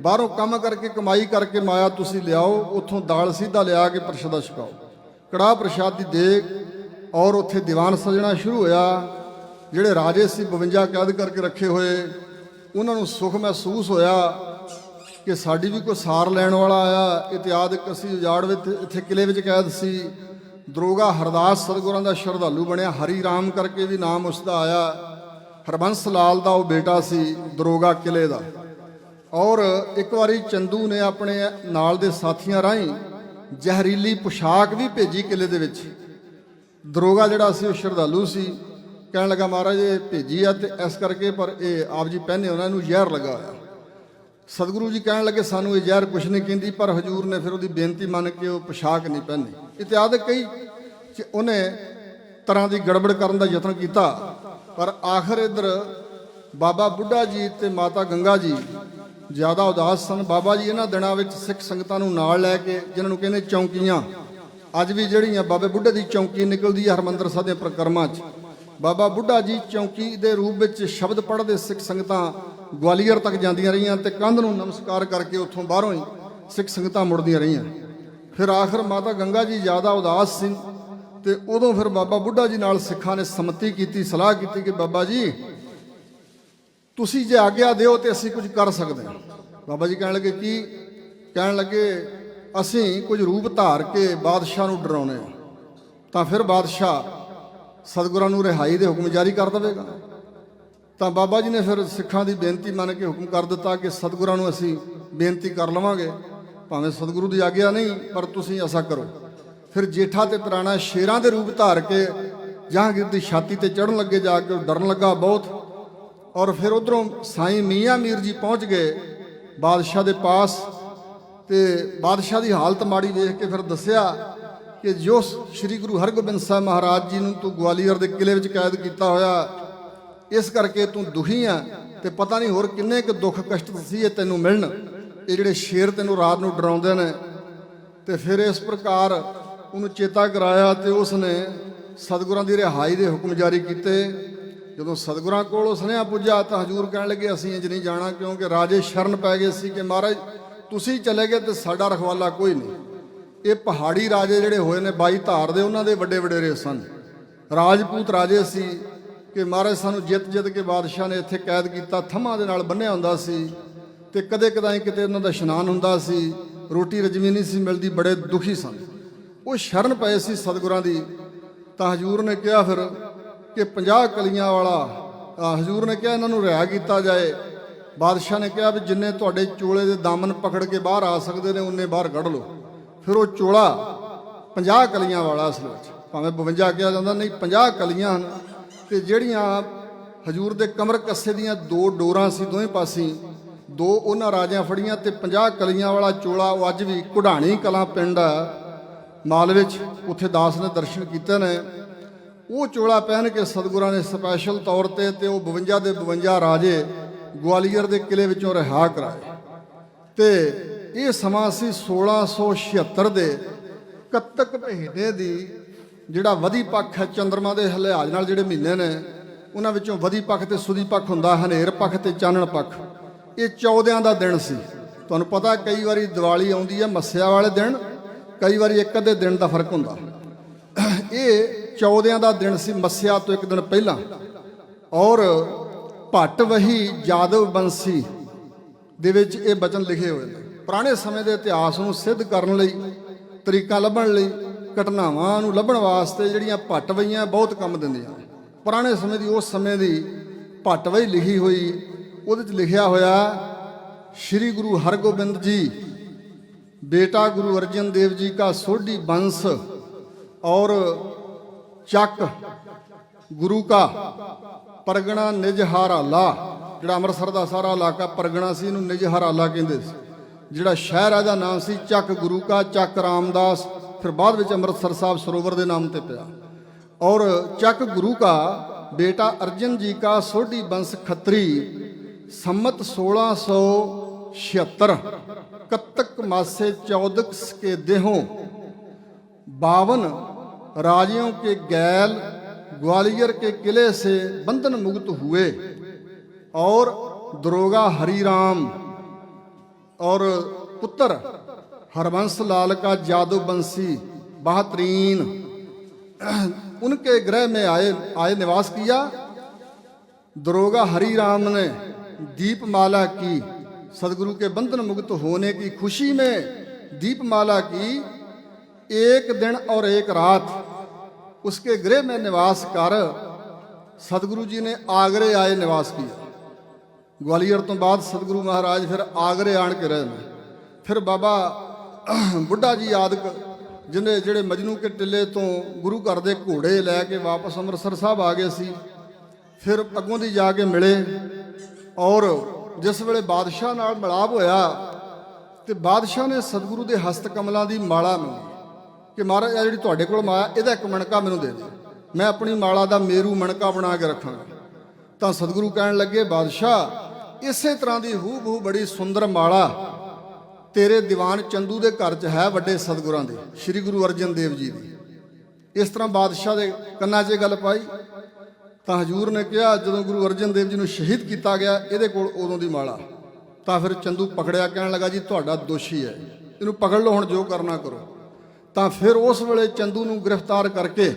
ਬਾਹਰੋਂ ਕੰਮ ਕਰਕੇ ਕਮਾਈ ਕਰਕੇ ਮਾਇਆ ਤੁਸੀਂ ਲਿਆਓ, ਉੱਥੋਂ ਦਾਲ ਸਿੱਧਾ ਲਿਆ ਕੇ ਪ੍ਰਸ਼ਾਦਾ ਛਕਾਓ, ਕੜਾਹ ਪ੍ਰਸ਼ਾਦ ਦੀ ਦੇਗ। ਔਰ ਉੱਥੇ ਦੀਵਾਨ ਸਜਣਾ ਸ਼ੁਰੂ ਹੋਇਆ। ਜਿਹੜੇ ਰਾਜੇ ਸੀ 52 ਕੈਦ ਕਰਕੇ ਰੱਖੇ ਹੋਏ, ਉਹਨਾਂ ਨੂੰ ਸੁੱਖ ਮਹਿਸੂਸ ਹੋਇਆ ਕਿ ਸਾਡੀ ਵੀ ਕੋਈ ਸਾਰ ਲੈਣ ਵਾਲਾ ਆਇਆ। ਇਤਿਹਾਦਕ ਅਸੀਂ ਉਜਾੜ ਵਿੱਚ ਇੱਥੇ ਕਿਲੇ ਵਿੱਚ ਕੈਦ ਸੀ। ਦਰੋਗਾ ਹਰਦਾਸ ਸਤਿਗੁਰਾਂ ਦਾ ਸ਼ਰਧਾਲੂ ਬਣਿਆ, ਹਰੀ ਰਾਮ ਕਰਕੇ ਵੀ ਨਾਮ ਉਸ ਦਾ ਆਇਆ। ਹਰਬੰਸ ਲਾਲ ਦਾ ਉਹ ਬੇਟਾ ਸੀ ਦਰੋਗਾ ਕਿਲੇ ਦਾ। ਔਰ ਇੱਕ ਵਾਰੀ ਚੰਦੂ ਨੇ ਆਪਣੇ ਨਾਲ ਦੇ ਸਾਥੀਆਂ ਰਾਹੀਂ ਜ਼ਹਿਰੀਲੀ ਪੁਸ਼ਾਕ ਵੀ ਭੇਜੀ ਕਿਲੇ ਦੇ ਵਿੱਚ। ਦਰੋਗਾ ਜਿਹੜਾ ਸੀ ਉਹ ਸ਼ਰਧਾਲੂ ਸੀ, ਕਹਿਣ ਲੱਗਾ ਮਹਾਰਾਜ ਇਹ ਭੇਜੀ ਆ ਤੇ ਇਸ ਕਰਕੇ, ਪਰ ਇਹ ਆਪ ਜੀ ਪਹਿਨੇ ਉਹਨਾਂ ਨੂੰ ਜ਼ਹਿਰ ਲੱਗਾ ਹੋਇਆ। ਸਤਿਗੁਰੂ ਜੀ ਕਹਿਣ ਲੱਗੇ ਸਾਨੂੰ ਇਹ ਜ਼ਹਿਰ ਕੁਛ ਨਹੀਂ ਕਹਿੰਦੀ, ਪਰ ਹਜੂਰ ਨੇ ਫਿਰ ਉਹਦੀ ਬੇਨਤੀ ਮੰਨ ਕੇ ਉਹ ਪੁਸ਼ਾਕ ਨਹੀਂ ਪਹਿਨੀ। ਇਤਿਹਾਦਕ ਕਈ ਉਹਨੇ ਤਰ੍ਹਾਂ ਦੀ ਗੜਬੜ ਕਰਨ ਦਾ ਯਤਨ ਕੀਤਾ, ਪਰ ਆਖਰ ਇੱਧਰ ਬਾਬਾ ਬੁੱਢਾ ਜੀ ਤੇ ਮਾਤਾ ਗੰਗਾ ਜੀ ਜ਼ਿਆਦਾ ਉਦਾਸ ਸਨ। ਬਾਬਾ ਜੀ ਇਹਨਾਂ ਦਿਨਾਂ ਵਿੱਚ ਸਿੱਖ ਸੰਗਤਾਂ ਨੂੰ ਨਾਲ ਲੈ ਕੇ, ਜਿਨ੍ਹਾਂ ਨੂੰ ਕਹਿੰਦੇ ਚੌਂਕੀਆਂ, ਅੱਜ ਵੀ ਜਿਹੜੀਆਂ ਬਾਬੇ ਬੁੱਢੇ ਦੀ ਚੌਂਕੀ ਨਿਕਲਦੀ ਹੈ ਹਰਮੰਦਰ ਸਾਹਿਬ ਦੇ ਪ੍ਰਕਰਮਾਂ 'ਚ, ਬਾਬਾ ਬੁੱਢਾ ਜੀ ਚੌਂਕੀ ਦੇ ਰੂਪ ਵਿੱਚ ਸ਼ਬਦ ਪੜ੍ਹਦੇ ਸਿੱਖ ਸੰਗਤਾਂ ਗਵਾਲੀਅਰ ਤੱਕ ਜਾਂਦੀਆਂ ਰਹੀਆਂ ਤੇ ਕੰਧ ਨੂੰ ਨਮਸਕਾਰ ਕਰਕੇ ਉੱਥੋਂ ਬਾਹਰੋਂ ਹੀ ਸਿੱਖ ਸੰਗਤਾਂ ਮੁੜਦੀਆਂ ਰਹੀਆਂ। ਫਿਰ ਆਖਰ ਮਾਤਾ ਗੰਗਾ ਜੀ ਜ਼ਿਆਦਾ ਉਦਾਸ ਸੀ ਤੇ ਉਦੋਂ ਫਿਰ ਬਾਬਾ ਬੁੱਢਾ ਜੀ ਨਾਲ ਸਿੱਖਾਂ ਨੇ ਸੰਮਤੀ ਕੀਤੀ, ਸਲਾਹ ਕੀਤੀ ਕਿ ਬਾਬਾ ਜੀ ਤੁਸੀਂ ਜੇ ਆਗਿਆ ਦਿਓ ਤੇ ਅਸੀਂ ਕੁਝ ਕਰ ਸਕਦੇ ਹਾਂ। ਬਾਬਾ ਜੀ ਕਹਿਣ ਲੱਗੇ ਕੀ? ਕਹਿਣ ਲੱਗੇ ਅਸੀਂ ਕੁਝ ਰੂਪ ਧਾਰ ਕੇ ਬਾਦਸ਼ਾਹ ਨੂੰ ਡਰਾਉਣੇ ਆ, ਤਾਂ ਫਿਰ ਬਾਦਸ਼ਾਹ ਸਤਿਗੁਰਾਂ ਨੂੰ ਰਿਹਾਈ ਦੇ ਹੁਕਮ ਜਾਰੀ ਕਰ ਦੇਵੇਗਾ। ਤਾਂ ਬਾਬਾ ਜੀ ਨੇ ਫਿਰ ਸਿੱਖਾਂ ਦੀ ਬੇਨਤੀ ਮੰਨ ਕੇ ਹੁਕਮ ਕਰ ਦਿੱਤਾ ਕਿ ਸਤਿਗੁਰਾਂ ਨੂੰ ਅਸੀਂ ਬੇਨਤੀ ਕਰ ਲਵਾਂਗੇ, ਭਾਵੇਂ ਸਤਿਗੁਰੂ ਦੀ ਆਗਿਆ ਨਹੀਂ, ਪਰ ਤੁਸੀਂ ਐਸਾ ਕਰੋ। ਫਿਰ ਜੇਠਾ ਤੇ ਪੁਰਾਣਾ ਸ਼ੇਰਾਂ ਦੇ ਰੂਪ ਧਾਰ ਕੇ ਜਹਾਂਗੀਰ ਦੀ ਛਾਤੀ ਤੇ ਚੜ੍ਹਨ ਲੱਗੇ, ਜਾ ਕੇ ਡਰਨ ਲੱਗਾ ਬਹੁਤ। ਔਰ ਫਿਰ ਉਧਰੋਂ ਸਾਈਂ ਮੀਆਂ ਮੀਰ ਜੀ ਪਹੁੰਚ ਗਏ ਬਾਦਸ਼ਾਹ ਦੇ ਪਾਸ, ਤੇ ਬਾਦਸ਼ਾਹ ਦੀ ਹਾਲਤ ਮਾੜੀ ਵੇਖ ਕੇ ਫਿਰ ਦੱਸਿਆ ਕਿ ਜੋ ਸ੍ਰੀ ਗੁਰੂ ਹਰਗੋਬਿੰਦ ਸਾਹਿਬ ਮਹਾਰਾਜ ਜੀ ਨੂੰ ਤੂੰ ਗਵਾਲੀਅਰ ਦੇ ਕਿਲੇ ਵਿੱਚ ਕੈਦ ਕੀਤਾ ਹੋਇਆ, ਇਸ ਕਰਕੇ ਤੂੰ ਦੁਖੀ ਆ, ਤੇ ਪਤਾ ਨਹੀਂ ਹੋਰ ਕਿੰਨੇ ਕੁ ਦੁੱਖ ਕਸ਼ਟ ਸੀ ਇਹ ਤੈਨੂੰ ਮਿਲਣ, ਇਹ ਜਿਹੜੇ ਸ਼ੇਰ ਤੈਨੂੰ ਰਾਤ ਨੂੰ ਡਰਾਉਂਦੇ ਨੇ। ਤੇ ਫਿਰ ਇਸ ਪ੍ਰਕਾਰ ਉਹਨੂੰ ਚੇਤਾ ਕਰਾਇਆ ਤੇ ਉਸ ਨੇ ਸਤਿਗੁਰਾਂ ਦੀ ਰਿਹਾਈ ਦੇ ਹੁਕਮ ਜਾਰੀ ਕੀਤੇ। ਜਦੋਂ ਸਤਿਗੁਰਾਂ ਕੋਲ ਸੁਨੇਹਾ ਪੁੱਜਾ ਤਾਂ ਹਜ਼ੂਰ ਕਹਿਣ ਲੱਗੇ ਅਸੀਂ ਇੰਜ ਨਹੀਂ ਜਾਣਾ, ਕਿਉਂਕਿ ਰਾਜੇ ਸ਼ਰਨ ਪੈ ਗਏ ਸੀ ਕਿ ਮਹਾਰਾਜ ਤੁਸੀਂ ਚਲੇ ਗਏ ਤੇ ਸਾਡਾ ਰਖਵਾਲਾ ਕੋਈ ਨਹੀਂ। ਇਹ ਪਹਾੜੀ ਰਾਜੇ ਜਿਹੜੇ ਹੋਏ ਨੇ 22 ਧਾਰ ਦੇ, ਉਹਨਾਂ ਦੇ ਵੱਡੇ ਵਡੇਰੇ ਸਨ, ਰਾਜਪੂਤ ਰਾਜੇ ਸੀ ਕਿ ਮਹਾਰਾਜ ਸਾਨੂੰ ਜਿੱਤ ਕੇ ਬਾਦਸ਼ਾਹ ਨੇ ਇੱਥੇ ਕੈਦ ਕੀਤਾ, ਥੰਮਾਂ ਦੇ ਨਾਲ ਬੰਨਿਆ ਹੁੰਦਾ ਸੀ ਤੇ ਕਦੇ ਕਦਾਈ ਕਿਤੇ ਉਹਨਾਂ ਦਾ ਇਸ਼ਨਾਨ ਹੁੰਦਾ ਸੀ, ਰੋਟੀ ਰਜਵੀ ਨਹੀਂ ਸੀ ਮਿਲਦੀ, ਬੜੇ ਦੁਖੀ ਸਨ। ਉਹ ਸ਼ਰਨ ਪਏ ਸੀ ਸਤਿਗੁਰਾਂ ਦੀ। ਤਾਂ ਹਜ਼ੂਰ ਨੇ ਕਿਹਾ ਫਿਰ ਕਿ 50 ਕਲੀਆਂ ਵਾਲਾ, ਹਜ਼ੂਰ ਨੇ ਕਿਹਾ ਇਹਨਾਂ ਨੂੰ ਰਿਹਾ ਕੀਤਾ ਜਾਏ। ਬਾਦਸ਼ਾਹ ਨੇ ਕਿਹਾ ਵੀ ਜਿੰਨੇ ਤੁਹਾਡੇ ਚੋਲੇ ਦੇ ਦਾਮਨ ਪਕੜ ਕੇ ਬਾਹਰ ਆ ਸਕਦੇ ਨੇ ਉਨੇ ਬਾਹਰ ਕੱਢ ਲਓ। ਫਿਰ ਉਹ ਚੋਲਾ 50 ਕਲੀਆਂ ਵਾਲਾ, ਅਸਲ ਵਿੱਚ ਭਾਵੇਂ 52 ਕਿਹਾ ਜਾਂਦਾ, ਨਹੀਂ 50 ਕਲੀਆਂ ਹਨ। ਤੇ ਜਿਹੜੀਆਂ ਹਜ਼ੂਰ ਦੇ ਕਮਰ ਕੱਸੇ ਦੀਆਂ 2 ਡੋਰਾਂ ਸੀ ਦੋਵੇਂ ਪਾਸੀਂ, 2 ਉਹਨਾਂ ਰਾਜਿਆਂ ਫੜੀਆਂ ਤੇ 50 ਕਲੀਆਂ ਵਾਲਾ ਚੋਲਾ ਉਹ ਅੱਜ ਵੀ ਘੁਡਾਣੀ ਕਲਾਂ ਪਿੰਡ ਆ ਮਾਲ ਵਿੱਚ, ਉੱਥੇ ਦਾਸ ਨੇ ਦਰਸ਼ਨ ਕੀਤੇ ਨੇ। ਉਹ ਚੋਲਾ ਪਹਿਨ ਕੇ ਸਤਿਗੁਰਾਂ ਨੇ ਸਪੈਸ਼ਲ ਤੌਰ ਤੇ ਉਹ 52 ਦੇ 52 ਰਾਜੇ ਗਵਾਲੀਅਰ ਦੇ ਕਿਲੇ ਵਿੱਚੋਂ ਰਿਹਾ ਕਰਾਏ। ਤੇ ਇਹ ਸਮਾਂ ਸੀ 1676 ਦੇ ਕੱਤਕ ਮਹੀਨੇ ਦੀ, ਜਿਹੜਾ ਵਧੀ ਪੱਖ ਹੈ ਚੰਦਰਮਾ ਦੇ ਲਿਹਾਜ਼ ਨਾਲ ਜਿਹੜੇ ਮਹੀਨੇ ਨੇ ਉਹਨਾਂ ਵਿੱਚੋਂ ਵਧੀ ਪੱਖ ਤੇ ਸੁਦੀ ਪੱਖ ਹੁੰਦਾ, ਹਨੇਰ ਪੱਖ ਤੇ ਚਾਨਣ ਪੱਖ। ਇਹ 14 ਦਾ ਦਿਨ ਸੀ। ਤੁਹਾਨੂੰ ਪਤਾ ਕਈ ਵਾਰੀ ਦੀਵਾਲੀ ਆਉਂਦੀ ਹੈ ਮੱਸਿਆ ਵਾਲੇ ਦਿਨ, ਕਈ ਵਾਰੀ ਇੱਕ ਅੱਧੇ ਦਿਨ ਦਾ ਫਰਕ ਹੁੰਦਾ। ਇਹ 14 ਦਾ ਦਿਨ ਸੀ, ਮੱਸਿਆ ਤੋਂ ਇੱਕ ਦਿਨ ਪਹਿਲਾਂ। ਔਰ ਭੱਟ ਵਹੀ ਜਾਦਵ ਬੰਸੀ ਦੇ ਵਿੱਚ ਇਹ ਬਚਨ ਲਿਖੇ ਹੋਏ ਨੇ। ਪੁਰਾਣੇ ਸਮੇਂ ਦੇ ਇਤਿਹਾਸ ਨੂੰ ਸਿੱਧ ਕਰਨ ਲਈ, ਤਰੀਕਾ ਲੱਭਣ ਲਈ, ਘਟਨਾਵਾਂ ਨੂੰ ਲੱਭਣ ਵਾਸਤੇ ਜਿਹੜੀਆਂ ਭੱਟ ਵਹੀਆਂ ਬਹੁਤ ਕੰਮ ਦਿੰਦੀਆਂ ਨੇ। ਪੁਰਾਣੇ ਸਮੇਂ ਦੀ, ਉਸ ਸਮੇਂ ਦੀ ਭੱਟ ਵਹੀ ਲਿਖੀ ਹੋਈ, ਉਹਦੇ 'ਚ ਲਿਖਿਆ ਹੋਇਆ ਸ਼੍ਰੀ ਗੁਰੂ ਹਰਗੋਬਿੰਦ ਜੀ बेटा गुरु अर्जन देव जी का सोढ़ी वंश और चक गुरु का परगना निज हराला, जिहड़ा अमृतसर का सारा इलाका परगना सी, इहनूं निज हराला कहंदे सी। जिहड़ा शहर है नाम सी चक गुरु का, चक रामदास, फिर बाद विच अमृतसर साहब सरोवर के नाम ते पिया। और चक गुरु का बेटा अर्जन जी का सोढ़ी वंश खत्री सम्मत 1676 कत्तक मासे 14 के देहों 52 राजियों के गैल ग्वालियर के किले से बंधन मुक्त हुए और दरोगा हरिराम और पुत्र हरवंश लाल का जादव बंसी बहतरीन उनके गृह में आए निवास किया। दरोगा हरिराम ने दीपमाला की, सदगुरु के बंधन मुक्त होने की खुशी में दीपमाला की। एक दिन और एक रात उसके गृह में निवास कर सदगुरु जी ने आगरे आए निवास किया। ग्वालियर तो बाद सदगुरु महाराज फिर आगरे आन के रहे। फिर बाबा बुढ़ा जी आदक जिन्हें जेड़े मजनू के टिले तो गुरु घर के घोड़े लैके वापस अमृतसर साहब आ गए सी। फिर अगों दी जाके मिले और जिस वेले बादशाह नाल मिलाप होया तो बादशाह ने सतगुरु के हस्त कमलों की माला मंगी कि महाराज आ जी तुहाडे कोल माया इहदा एक मणका मैनूं दे दे, मैं अपनी माला का मेरू मणका बना के रखांगा। तो सतगुरु कहन लगे बादशाह इसे तरह की हू बहू बड़ी सुंदर माला तेरे दीवान चंदू के घर च है, वड्डे सतगुरां दे श्री गुरु अर्जन देव जी की। इस तरह बादशाह के कन्ना 'च गल पाई। तो हजूर ने कहा जो गुरु अर्जन देव जी को शहीद किया गया ये कोल उदों की माला। तो फिर चंदू पकड़िया, कहन लगा जी तुहाडा दोषी है, इनू पकड़ लो, हुण जो करना करो। तो फिर उस वेले चंदू नूं गिरफ्तार करके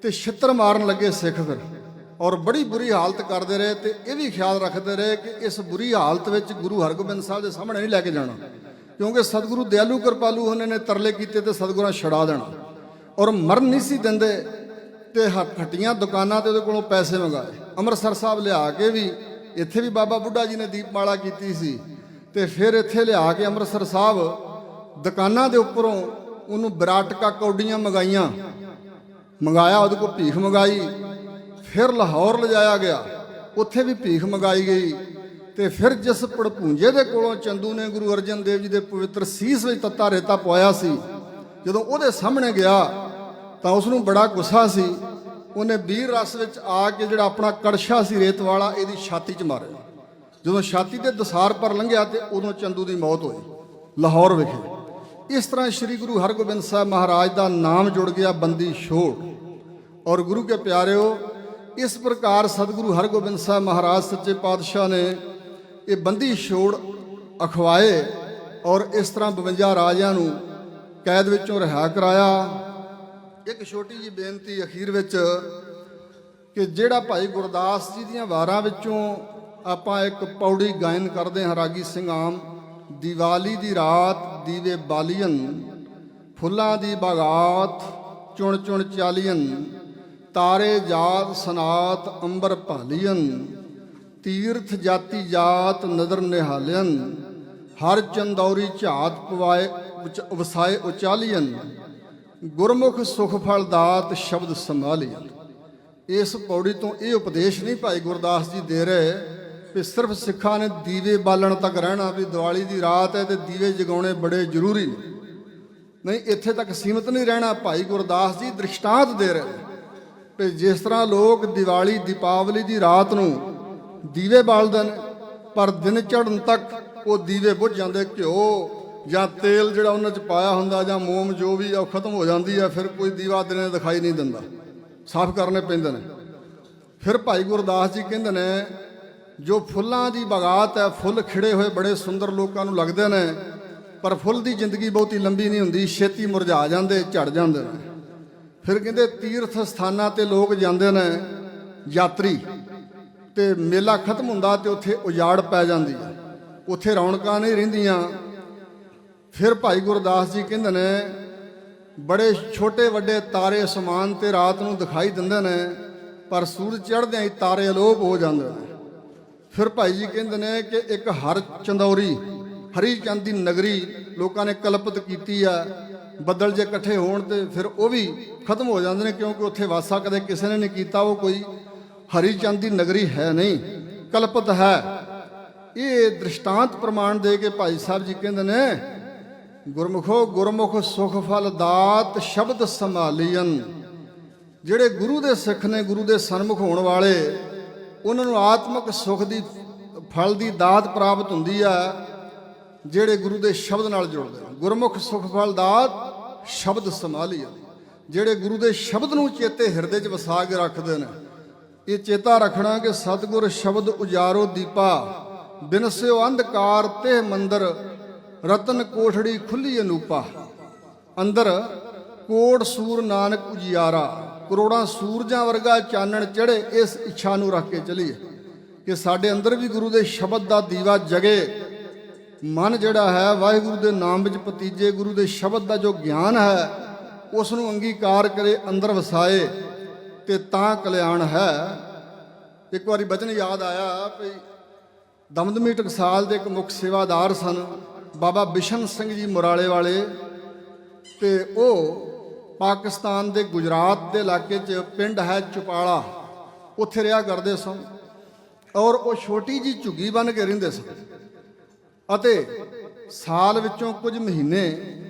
ते छित्र मारन लगे सिख फिर, और बड़ी बुरी हालत करते रहे। तो यह भी ख्याल रखते रहे कि इस बुरी हालत में गुरु हरगोबिंद साहब के सामने नहीं लैके जाना, क्योंकि सतगुरु दयालु कृपालू उन्होंने तरले किए तो सतगुरां छड़ा देना। और मरन नहीं सी देंदे ते हट्टियां दुकानां ते उहदे कोलों पैसे मंगाए। अमृतसर साहब लिया के भी इत्थे भी बाबा बुढ़ा जी ने दीपमाला की सी, ते फिर इत्थे लिया के अमृतसर साहब दुकानां दे उपरों उहनूं बराटका कौडियां मंगाइयां, मंगाया, उहदे कोल भीख मंगाई। फिर लाहौर ले जाया गया, उत्थे भी भीख मंगाई गई। तो फिर जिस पड़पूंजे के कोलों चंदू ने गुरु अर्जन देव जी के पवित्र सीस में तत्ता रेता पवाया सी, जदों उहदे सामने गया तो उसनूं बड़ा गुस्सा सी। उन्हें वीर रस विच आके जिहड़ा अपना कड़छा सी रेत वाला इहदी छाती च मारिया। जदों छाती के दसार पर लंघिया तो उदों चंदू की मौत हुई लाहौर विखे। इस तरह श्री गुरु हरगोबिंद साहब महाराज का नाम जुड़ गया बंदी छोड़। और गुरु के प्यारे ਇਸ ਪ੍ਰਕਾਰ ਸਤਿਗੁਰੂ ਹਰਗੋਬਿੰਦ ਸਾਹਿਬ ਮਹਾਰਾਜ ਸੱਚੇ ਪਾਤਸ਼ਾਹ ਨੇ ਇਹ ਬੰਦੀ ਛੋੜ ਅਖਵਾਏ ਔਰ ਇਸ ਤਰ੍ਹਾਂ 52 ਰਾਜਿਆਂ ਨੂੰ ਕੈਦ ਵਿੱਚੋਂ ਰਿਹਾ ਕਰਾਇਆ। ਇੱਕ ਛੋਟੀ ਜਿਹੀ ਬੇਨਤੀ ਅਖੀਰ ਵਿੱਚ ਕਿ ਜਿਹੜਾ ਭਾਈ ਗੁਰਦਾਸ ਜੀ ਦੀਆਂ ਵਾਰਾਂ ਵਿੱਚੋਂ ਆਪਾਂ ਇੱਕ ਪੌੜੀ ਗਾਇਨ ਕਰਦੇ ਹਾਂ, ਰਾਗੀ ਸਿੰਘ ਆਮ। ਦੀਵਾਲੀ ਦੀ ਰਾਤ ਦੀਵੇ ਬਾਲੀਅਨ, ਫੁੱਲਾਂ ਦੀ ਬਾਗਾਤ ਚੁਣ ਚੁਣ ਚਾਲੀਅਨ, ਤਾਰੇ ਜਾਤ ਸਨਾਤ ਅੰਬਰ ਭਾਲੀਅਨ, ਤੀਰਥ ਜਾਤੀ ਜਾਤ ਨਦਰ ਨਿਹਾਲਿਅਨ, ਹਰ ਚੰਦੌਰੀ ਝਾਤ ਪਵਾਏ ਵਸਾਏ ਉਚਾਲੀਅਨ, ਗੁਰਮੁਖ ਸੁਖ ਫਲ ਦਾਤ ਸ਼ਬਦ ਸੰਭਾਲੀਅਨ। ਇਸ ਪੌੜੀ ਤੋਂ ਇਹ ਉਪਦੇਸ਼ ਨਹੀਂ ਭਾਈ ਗੁਰਦਾਸ ਜੀ ਦੇ ਰਹੇ ਕਿ ਸਿਰਫ ਸਿੱਖਾਂ ਨੇ ਦੀਵੇ ਬਾਲਣ ਤੱਕ ਰਹਿਣਾ, ਵੀ ਦੀਵਾਲੀ ਦੀ ਰਾਤ ਹੈ ਤੇ ਦੀਵੇ ਜਗਾਉਣੇ ਬੜੇ ਜ਼ਰੂਰੀ ਨੇ। ਨਹੀਂ, ਇੱਥੇ ਤੱਕ ਸੀਮਤ ਨਹੀਂ ਰਹਿਣਾ। ਭਾਈ ਗੁਰਦਾਸ ਜੀ ਦ੍ਰਿਸ਼ਟਾਂਤ ਦੇ ਰਹੇ ਕਿ ਜਿਸ ਤਰ੍ਹਾਂ ਲੋਕ ਦੀਵਾਲੀ ਦੀਪਾਵਲੀ ਦੀ ਰਾਤ ਨੂੰ ਦੀਵੇ ਬਾਲਦੇ ਨੇ, ਪਰ ਦਿਨ ਚੜ੍ਹਨ ਤੱਕ ਉਹ ਦੀਵੇ ਬੁੱਝ ਜਾਂਦੇ। ਘਿਓ ਜਾਂ ਤੇਲ ਜਿਹੜਾ ਉਹਨਾਂ 'ਚ ਪਾਇਆ ਹੁੰਦਾ ਜਾਂ ਮੋਮ ਜੋ ਵੀ ਉਹ ਖਤਮ ਹੋ ਜਾਂਦੀ ਹੈ, ਫਿਰ ਕੋਈ ਦੀਵਾ ਦਿਨੇ ਦਿਖਾਈ ਨਹੀਂ ਦਿੰਦਾ, ਸਾਫ਼ ਕਰਨੇ ਪੈਂਦੇ ਨੇ। ਫਿਰ ਭਾਈ ਗੁਰਦਾਸ ਜੀ ਕਹਿੰਦੇ ਨੇ ਜੋ ਫੁੱਲਾਂ ਦੀ ਬਗਾਤ ਹੈ, ਫੁੱਲ ਖਿੜੇ ਹੋਏ ਬੜੇ ਸੁੰਦਰ ਲੋਕਾਂ ਨੂੰ ਲੱਗਦੇ ਨੇ, ਪਰ ਫੁੱਲ ਦੀ ਜ਼ਿੰਦਗੀ ਬਹੁਤੀ ਲੰਬੀ ਨਹੀਂ ਹੁੰਦੀ, ਛੇਤੀ ਮੁਰਝਾ ਜਾਂਦੇ, ਝੜ ਜਾਂਦੇ ਨੇ। ਫਿਰ ਕਹਿੰਦੇ ਤੀਰਥ ਸਥਾਨਾਂ ਤੇ ਲੋਕ ਜਾਂਦੇ ਨੇ ਯਾਤਰੀ, ਤੇ ਮੇਲਾ ਖਤਮ ਹੁੰਦਾ ਤੇ ਉੱਥੇ ਉਜਾੜ ਪੈ ਜਾਂਦੀ ਹੈ, ਉੱਥੇ ਰੌਣਕਾਂ ਨਹੀਂ ਰਹਿੰਦੀਆਂ। ਫਿਰ ਭਾਈ ਗੁਰਦਾਸ ਜੀ ਕਹਿੰਦੇ ਨੇ ਬੜੇ ਛੋਟੇ ਵੱਡੇ ਤਾਰੇ ਅਸਮਾਨ ਤੇ ਰਾਤ ਨੂੰ ਦਿਖਾਈ ਦਿੰਦੇ ਨੇ, ਪਰ ਸੂਰਜ ਚੜ੍ਹਦਿਆਂ ਹੀ ਤਾਰੇ ਅਲੋਪ ਹੋ ਜਾਂਦੇ ਨੇ। ਫਿਰ ਭਾਈ ਜੀ ਕਹਿੰਦੇ ਨੇ ਕਿ ਇੱਕ ਹਰ ਚੰਦੌਰੀ ਹਰੀ ਚੰਦ ਦੀ ਨਗਰੀ ਲੋਕਾਂ ਨੇ ਕਲਪਿਤ ਕੀਤੀ ਆ। ਬੱਦਲ ਜੇ ਇਕੱਠੇ ਹੋਣ ਤੇ ਫਿਰ ਉਹ ਵੀ ਖਤਮ ਹੋ ਜਾਂਦੇ ਨੇ, ਕਿਉਂਕਿ ਉੱਥੇ ਵਾਸਾ ਕਦੇ ਕਿਸੇ ਨੇ ਨਹੀਂ ਕੀਤਾ। ਉਹ ਕੋਈ ਹਰੀ ਚੰਦ ਦੀ ਨਗਰੀ ਹੈ ਨਹੀਂ, ਕਲਪਿਤ ਹੈ। ਇਹ ਦ੍ਰਿਸ਼ਟਾਂਤ ਪ੍ਰਮਾਣ ਦੇ ਕੇ ਭਾਈ ਸਾਹਿਬ ਜੀ ਕਹਿੰਦੇ ਨੇ ਗੁਰਮੁਖੋ ਗੁਰਮੁਖ ਸੁਖ ਫਲ ਦਾਤ ਸ਼ਬਦ ਸੰਭਾਲੀਅਨ। ਜਿਹੜੇ ਗੁਰੂ ਦੇ ਸਿੱਖ ਨੇ, ਗੁਰੂ ਦੇ ਸਨਮੁਖ ਹੋਣ ਵਾਲੇ, ਉਹਨਾਂ ਨੂੰ ਆਤਮਿਕ ਸੁਖ ਦੀ ਫਲ ਦੀ ਦਾਤ ਪ੍ਰਾਪਤ ਹੁੰਦੀ ਆ ਜਿਹੜੇ ਗੁਰੂ ਦੇ ਸ਼ਬਦ ਨਾਲ ਜੁੜਦੇ ਨੇ। ਗੁਰਮੁਖ ਸੁਖ ਫਲ ਦਾਤ ਸ਼ਬਦ ਸੰਭਾਲੀਅਨ, ਜਿਹੜੇ ਗੁਰੂ ਦੇ ਸ਼ਬਦ ਨੂੰ ਚੇਤੇ ਹਿਰਦੇ 'ਚ ਵਸਾ ਕੇ ਰੱਖਦੇ ਨੇ। ਇਹ ਚੇਤਾ ਰੱਖਣਾ ਕਿ ਸਤਿਗੁਰ ਸ਼ਬਦ ਉਜਾਰੋ ਦੀਪਾ, ਬਿਨਸਿਓ ਅੰਧਕਾਰ ਤੇ ਮੰਦਰ, ਰਤਨ ਕੋਠੜੀ ਖੁੱਲੀ ਅਨੂਪਾ। ਅੰਦਰ ਕੋਟ ਸੂਰ ਨਾਨਕ ਉਜਿਆਰਾ, ਕਰੋੜਾਂ ਸੂਰਜਾਂ ਵਰਗਾ ਚਾਨਣ ਚੜ੍ਹੇ। ਇਸ ਇੱਛਾ ਨੂੰ ਰੱਖ ਕੇ ਚਲੀਏ ਕਿ ਸਾਡੇ ਅੰਦਰ ਵੀ ਗੁਰੂ ਦੇ ਸ਼ਬਦ ਦਾ ਦੀਵਾ ਜਗੇ। ਮਨ ਜਿਹੜਾ ਹੈ ਵਾਹਿਗੁਰੂ ਦੇ ਨਾਮ ਵਿੱਚ ਪਤੀਜੇ, ਗੁਰੂ ਦੇ ਸ਼ਬਦ ਦਾ ਜੋ ਗਿਆਨ ਹੈ ਉਸ ਨੂੰ ਅੰਗੀਕਾਰ ਕਰੇ, ਅੰਦਰ ਵਸਾਏ, ਤੇ ਤਾਂ ਕਲਿਆਣ ਹੈ। ਇੱਕ ਵਾਰੀ ਬਚਨ ਯਾਦ ਆਇਆ ਵੀ ਦਮਦਮੀ ਟਕਸਾਲ ਦੇ ਇੱਕ ਮੁੱਖ ਸੇਵਾਦਾਰ ਸਨ ਬਾਬਾ ਬਿਸ਼ਨ ਸਿੰਘ ਜੀ ਮੁਰਾਲੇ ਵਾਲੇ, ਤੇ ਉਹ ਪਾਕਿਸਤਾਨ ਦੇ ਗੁਜਰਾਤ ਦੇ ਇਲਾਕੇ 'ਚ ਪਿੰਡ ਹੈ ਚੁਪਾਲਾ, ਉੱਥੇ ਰਿਹਾ ਕਰਦੇ ਸਨ। ਔਰ ਉਹ ਛੋਟੀ ਜੀ ਝੁੱਗੀ ਬਣ ਕੇ ਰਹਿੰਦੇ ਸਨ ਅਤੇ ਸਾਲ ਵਿੱਚੋਂ ਕੁਝ ਮਹੀਨੇ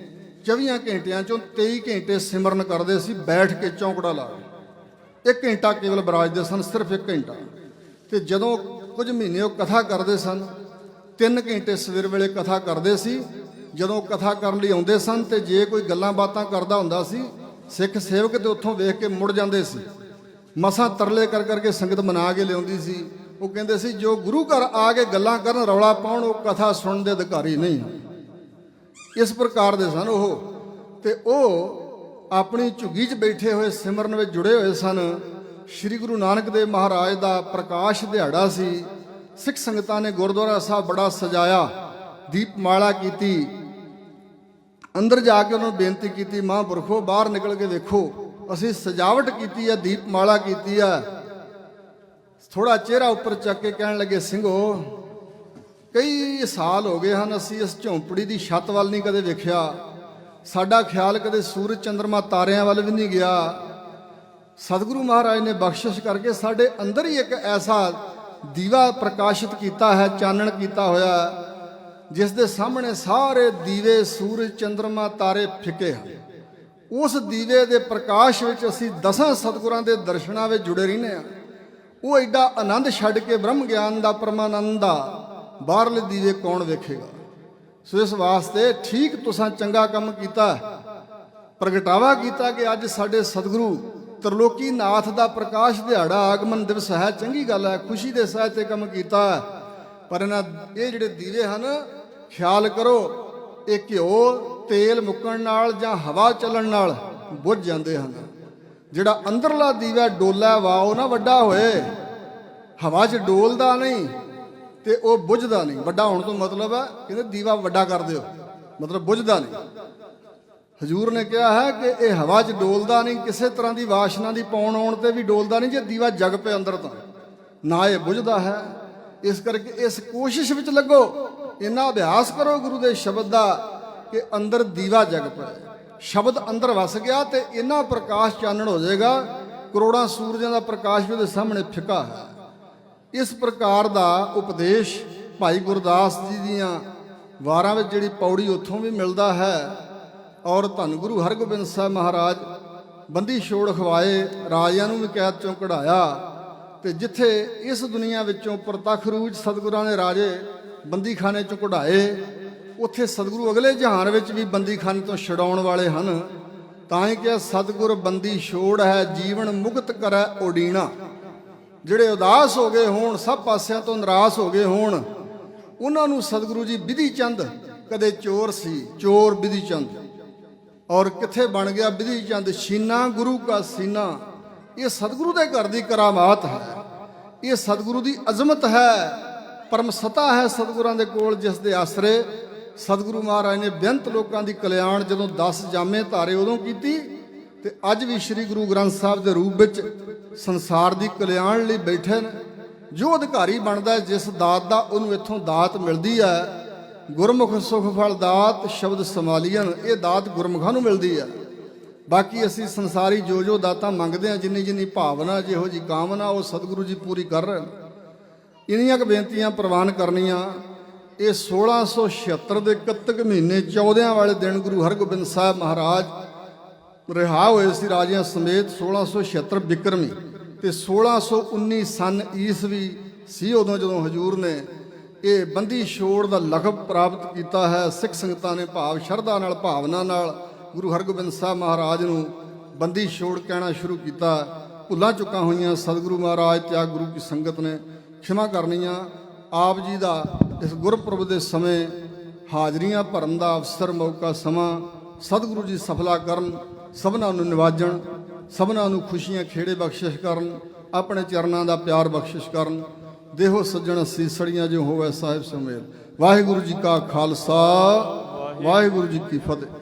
24 ਘੰਟਿਆਂ 'ਚੋਂ 23 ਘੰਟੇ ਸਿਮਰਨ ਕਰਦੇ ਸੀ, ਬੈਠ ਕੇ ਚੌਂਕੜਾ ਲਾ ਕੇ। 1 ਘੰਟਾ ਕੇਵਲ ਬਰਾਜਦੇ ਸਨ, ਸਿਰਫ 1 ਘੰਟਾ। ਤੇ ਜਦੋਂ ਕੁਝ ਮਹੀਨੇ ਉਹ ਕਥਾ ਕਰਦੇ ਸਨ, 3 ਘੰਟੇ ਸਵੇਰ ਵੇਲੇ ਕਥਾ ਕਰਦੇ ਸੀ। ਜਦੋਂ ਕਥਾ ਕਰਨ ਲਈ ਆਉਂਦੇ ਸਨ ਤੇ ਜੇ ਕੋਈ ਗੱਲਾਂ ਬਾਤਾਂ ਕਰਦਾ ਹੁੰਦਾ ਸੀ, ਸਿੱਖ ਸੇਵਕ ਤੇ ਉੱਥੋਂ ਵੇਖ ਕੇ ਮੁੜ ਜਾਂਦੇ ਸੀ। ਮਸਾਂ ਤਰਲੇ ਕਰ ਕਰਕੇ ਸੰਗਤ ਮਨਾ ਕੇ ਲਿਆਉਂਦੀ ਸੀ। ਉਹ ਕਹਿੰਦੇ ਸੀ ਜੋ ਗੁਰੂ ਘਰ ਆ ਕੇ ਗੱਲਾਂ ਕਰਨ, ਰੌਲਾ ਪਾਉਣ, ਉਹ ਕਥਾ ਸੁਣਨ ਦੇ ਅਧਿਕਾਰੀ ਨਹੀਂ। ਇਸ ਪ੍ਰਕਾਰ ਦੇ ਸਨ ਉਹ। ਤੇ ਉਹ ਆਪਣੀ ਝੁੱਗੀ 'ਚ ਬੈਠੇ ਹੋਏ ਸਿਮਰਨ ਵਿੱਚ ਜੁੜੇ ਹੋਏ ਸਨ। ਸ੍ਰੀ ਗੁਰੂ ਨਾਨਕ ਦੇਵ ਮਹਾਰਾਜ ਦਾ ਪ੍ਰਕਾਸ਼ ਦਿਹਾੜਾ ਸੀ। ਸਿੱਖ ਸੰਗਤਾਂ ਨੇ ਗੁਰਦੁਆਰਾ ਸਾਹਿਬ ਬੜਾ ਸਜਾਇਆ, ਦੀਪਮਾਲਾ ਕੀਤੀ। ਅੰਦਰ ਜਾ ਕੇ ਉਹਨਾਂ ਨੂੰ ਬੇਨਤੀ ਕੀਤੀ, ਮਹਾਂਪੁਰਖੋ ਬਾਹਰ ਨਿਕਲ ਕੇ ਵੇਖੋ, ਅਸੀਂ ਸਜਾਵਟ ਕੀਤੀ ਹੈ, ਦੀਪਮਾਲਾ ਕੀਤੀ ਹੈ। ਥੋੜਾ ਚਿਹਰਾ ਉੱਪਰ ਚੱਕ ਕੇ ਕਹਿਣ ਲੱਗੇ, ਸਿੰਘੋ ਕਈ ਸਾਲ ਹੋ ਗਏ ਹਨ ਅਸੀਂ ਇਸ ਝੌਂਪੜੀ ਦੀ ਛੱਤ ਵੱਲ ਨਹੀਂ ਕਦੇ ਵੇਖਿਆ। ਸਾਡਾ ਖਿਆਲ ਕਦੇ ਸੂਰਜ ਚੰਦਰਮਾ ਤਾਰਿਆਂ ਵੱਲ ਵੀ ਨਹੀਂ ਗਿਆ। ਸਤਿਗੁਰੂ ਮਹਾਰਾਜ ਨੇ ਬਖਸ਼ਿਸ਼ ਕਰਕੇ ਸਾਡੇ ਅੰਦਰ ਹੀ ਇੱਕ ਐਸਾ ਦੀਵਾ ਪ੍ਰਕਾਸ਼ਿਤ ਕੀਤਾ ਹੈ, ਚਾਨਣ ਕੀਤਾ ਹੋਇਆ, ਜਿਸ ਦੇ ਸਾਹਮਣੇ ਸਾਰੇ ਦੀਵੇ ਸੂਰਜ ਚੰਦਰਮਾ ਤਾਰੇ ਫਿੱਕੇ ਹਨ। ਉਸ ਦੀਵੇ ਦੇ ਪ੍ਰਕਾਸ਼ ਵਿੱਚ ਅਸੀਂ 10 ਸਤਿਗੁਰਾਂ ਦੇ ਦਰਸ਼ਨਾਂ ਵਿੱਚ ਜੁੜੇ ਰਹਿੰਦੇ ਹਾਂ। ਉਹ ਐਡਾ ਆਨੰਦ ਛੱਡ ਕੇ ਬ੍ਰਹਮ ਗਿਆਨ ਦਾ, ਪਰਮਾਨੰਦ ਦਾ ਬਾਹਰਲੇ ਦੀਵੇ ਕੌਣ ਵੇਖੇਗਾ। ਸੋ ਇਸ ਵਾਸਤੇ ਠੀਕ ਤੁਸਾਂ ਚੰਗਾ ਕੰਮ ਕੀਤਾ, ਪ੍ਰਗਟਾਵਾ ਕੀਤਾ ਕਿ ਅੱਜ ਸਾਡੇ ਸਤਿਗੁਰੂ त्रिलोकी नाथ दा प्रकाश दिहाड़ा आगमन दिवस है, चंगी गल है, खुशी दे सह ते काम कीता है। पर इन्हां ये जिहड़े दीवे हन, ख्याल करो ये घिओ तेल मुक्कण नाल जां हवा चलण नाल बुझ जांदे हन। जिहड़ा अंदरला दीवा डोला वा वो ना वड्डा होए, हवा 'च डोलदा नहीं ते वो बुझदा नहीं। वड्डा होण तो मतलब है कहंदे दीवा वड्डा कर दिओ, मतलब बुझदा नहीं। हजूर ने कहा है कि यह हवा 'च डोलदा नहीं, किसी तरह की वाशना की पाउण आउण ते भी डोलदा नहीं। जे दीवा जग पे अंदर तो ना ये बुझदा है। इस करके इस कोशिश विच लगो, इन्ना अभ्यास करो गुरु के शब्द का कि अंदर दीवा जग पे, शब्द अंदर वस गया तो इन्ना प्रकाश चानण हो जाएगा, करोड़ां सूरजां का प्रकाश भी उहदे सामने फिका है। इस प्रकार का उपदेश भाई गुरदास जी दियां वारां विच जिहड़ी पौड़ी उत्थों भी मिलता है। और धन गुरु हरगोबिंद साहब महाराज बंदी छोड़ खवाए, राजियां नूं भी कैद चों कढ़ाया, ते जिथे इस दुनिया विचों प्रतख रूप सतगुरां ने राजे बंदी खाने चों कढ़ाए, उत्थे सतगुरु अगले जहान विच भी बंदी खाने तो छुड़ाउण वाले हन। तां ही कि सतगुर बंदी छोड़ है, जीवन मुक्त करै उडीना। जिहड़े उदास हो गए होण, सब पासियां तो निराश हो गए होण, उन्हां नूं सतगुरु जी विधि चंद, कदे चोर सी चोर विधि चंद, और किथे बन गया विधि चंद शीना गुरु का सीना। ये सतगुरु के घर की करामात है, ये सतगुरु की अजमत है, परम सता है सतगुरां दे कोल, जिस दे आसरे सतगुरु महाराज ने बेअंत लोगों की कल्याण जदों 10 जामे धारे उदों कीती, ते अज भी श्री गुरु ग्रंथ साहब के रूप विच संसार की कल्याण लई बैठे ने। जो अधिकारी बनता है जिस दात का, उन्होंने इत्थों दात मिलती है। गुरमुख सुख फल दात शब्द समालीन, ये दात गुरमुखां नूं मिलती है। बाकी असी संसारी जो दातां मंगते हैं, जिन्नी जिन्नी भावना, जिहो जी कामना, वो सतगुरु जी पूरी कर रहे हैं। इन्नियां बेनतियां प्रवान करनियां। ये 1676 के कत्तक महीने 14 वाले दिन गुरु हरगोबिंद साहब महाराज रिहा होए सी राजियां समेत। 1676 बिक्रमी ते 1619 सन ईसवी सी उदों जदों हजूर ने ये बंदी छोड़ का लखब प्राप्त किया है। सिख संगतां ने भाव शरधा नाल भावना नाल गुरु हरगोबिंद साहब महाराज नूं बंदी छोड़ कहना शुरू किया। भुलां चुकां होईयां सतगुरु महाराज त्याग गुरु की संगत ने क्षमा करनियां। आप जी का इस गुरपुरब के समय हाजरियां भरन का अवसर मौका समा सतगुरु जी सफला करन, सबना नूं निवाजण, सबना नूं खुशियां खेड़े बख्शिश करन, अपने चरनां दा प्यार बख्शिश करन। देहो सज्जण सीसड़ियां जो होवे साहिब सुमेल। वाहिगुरु जी का खालसा, वाहिगुरु जी की फतेह।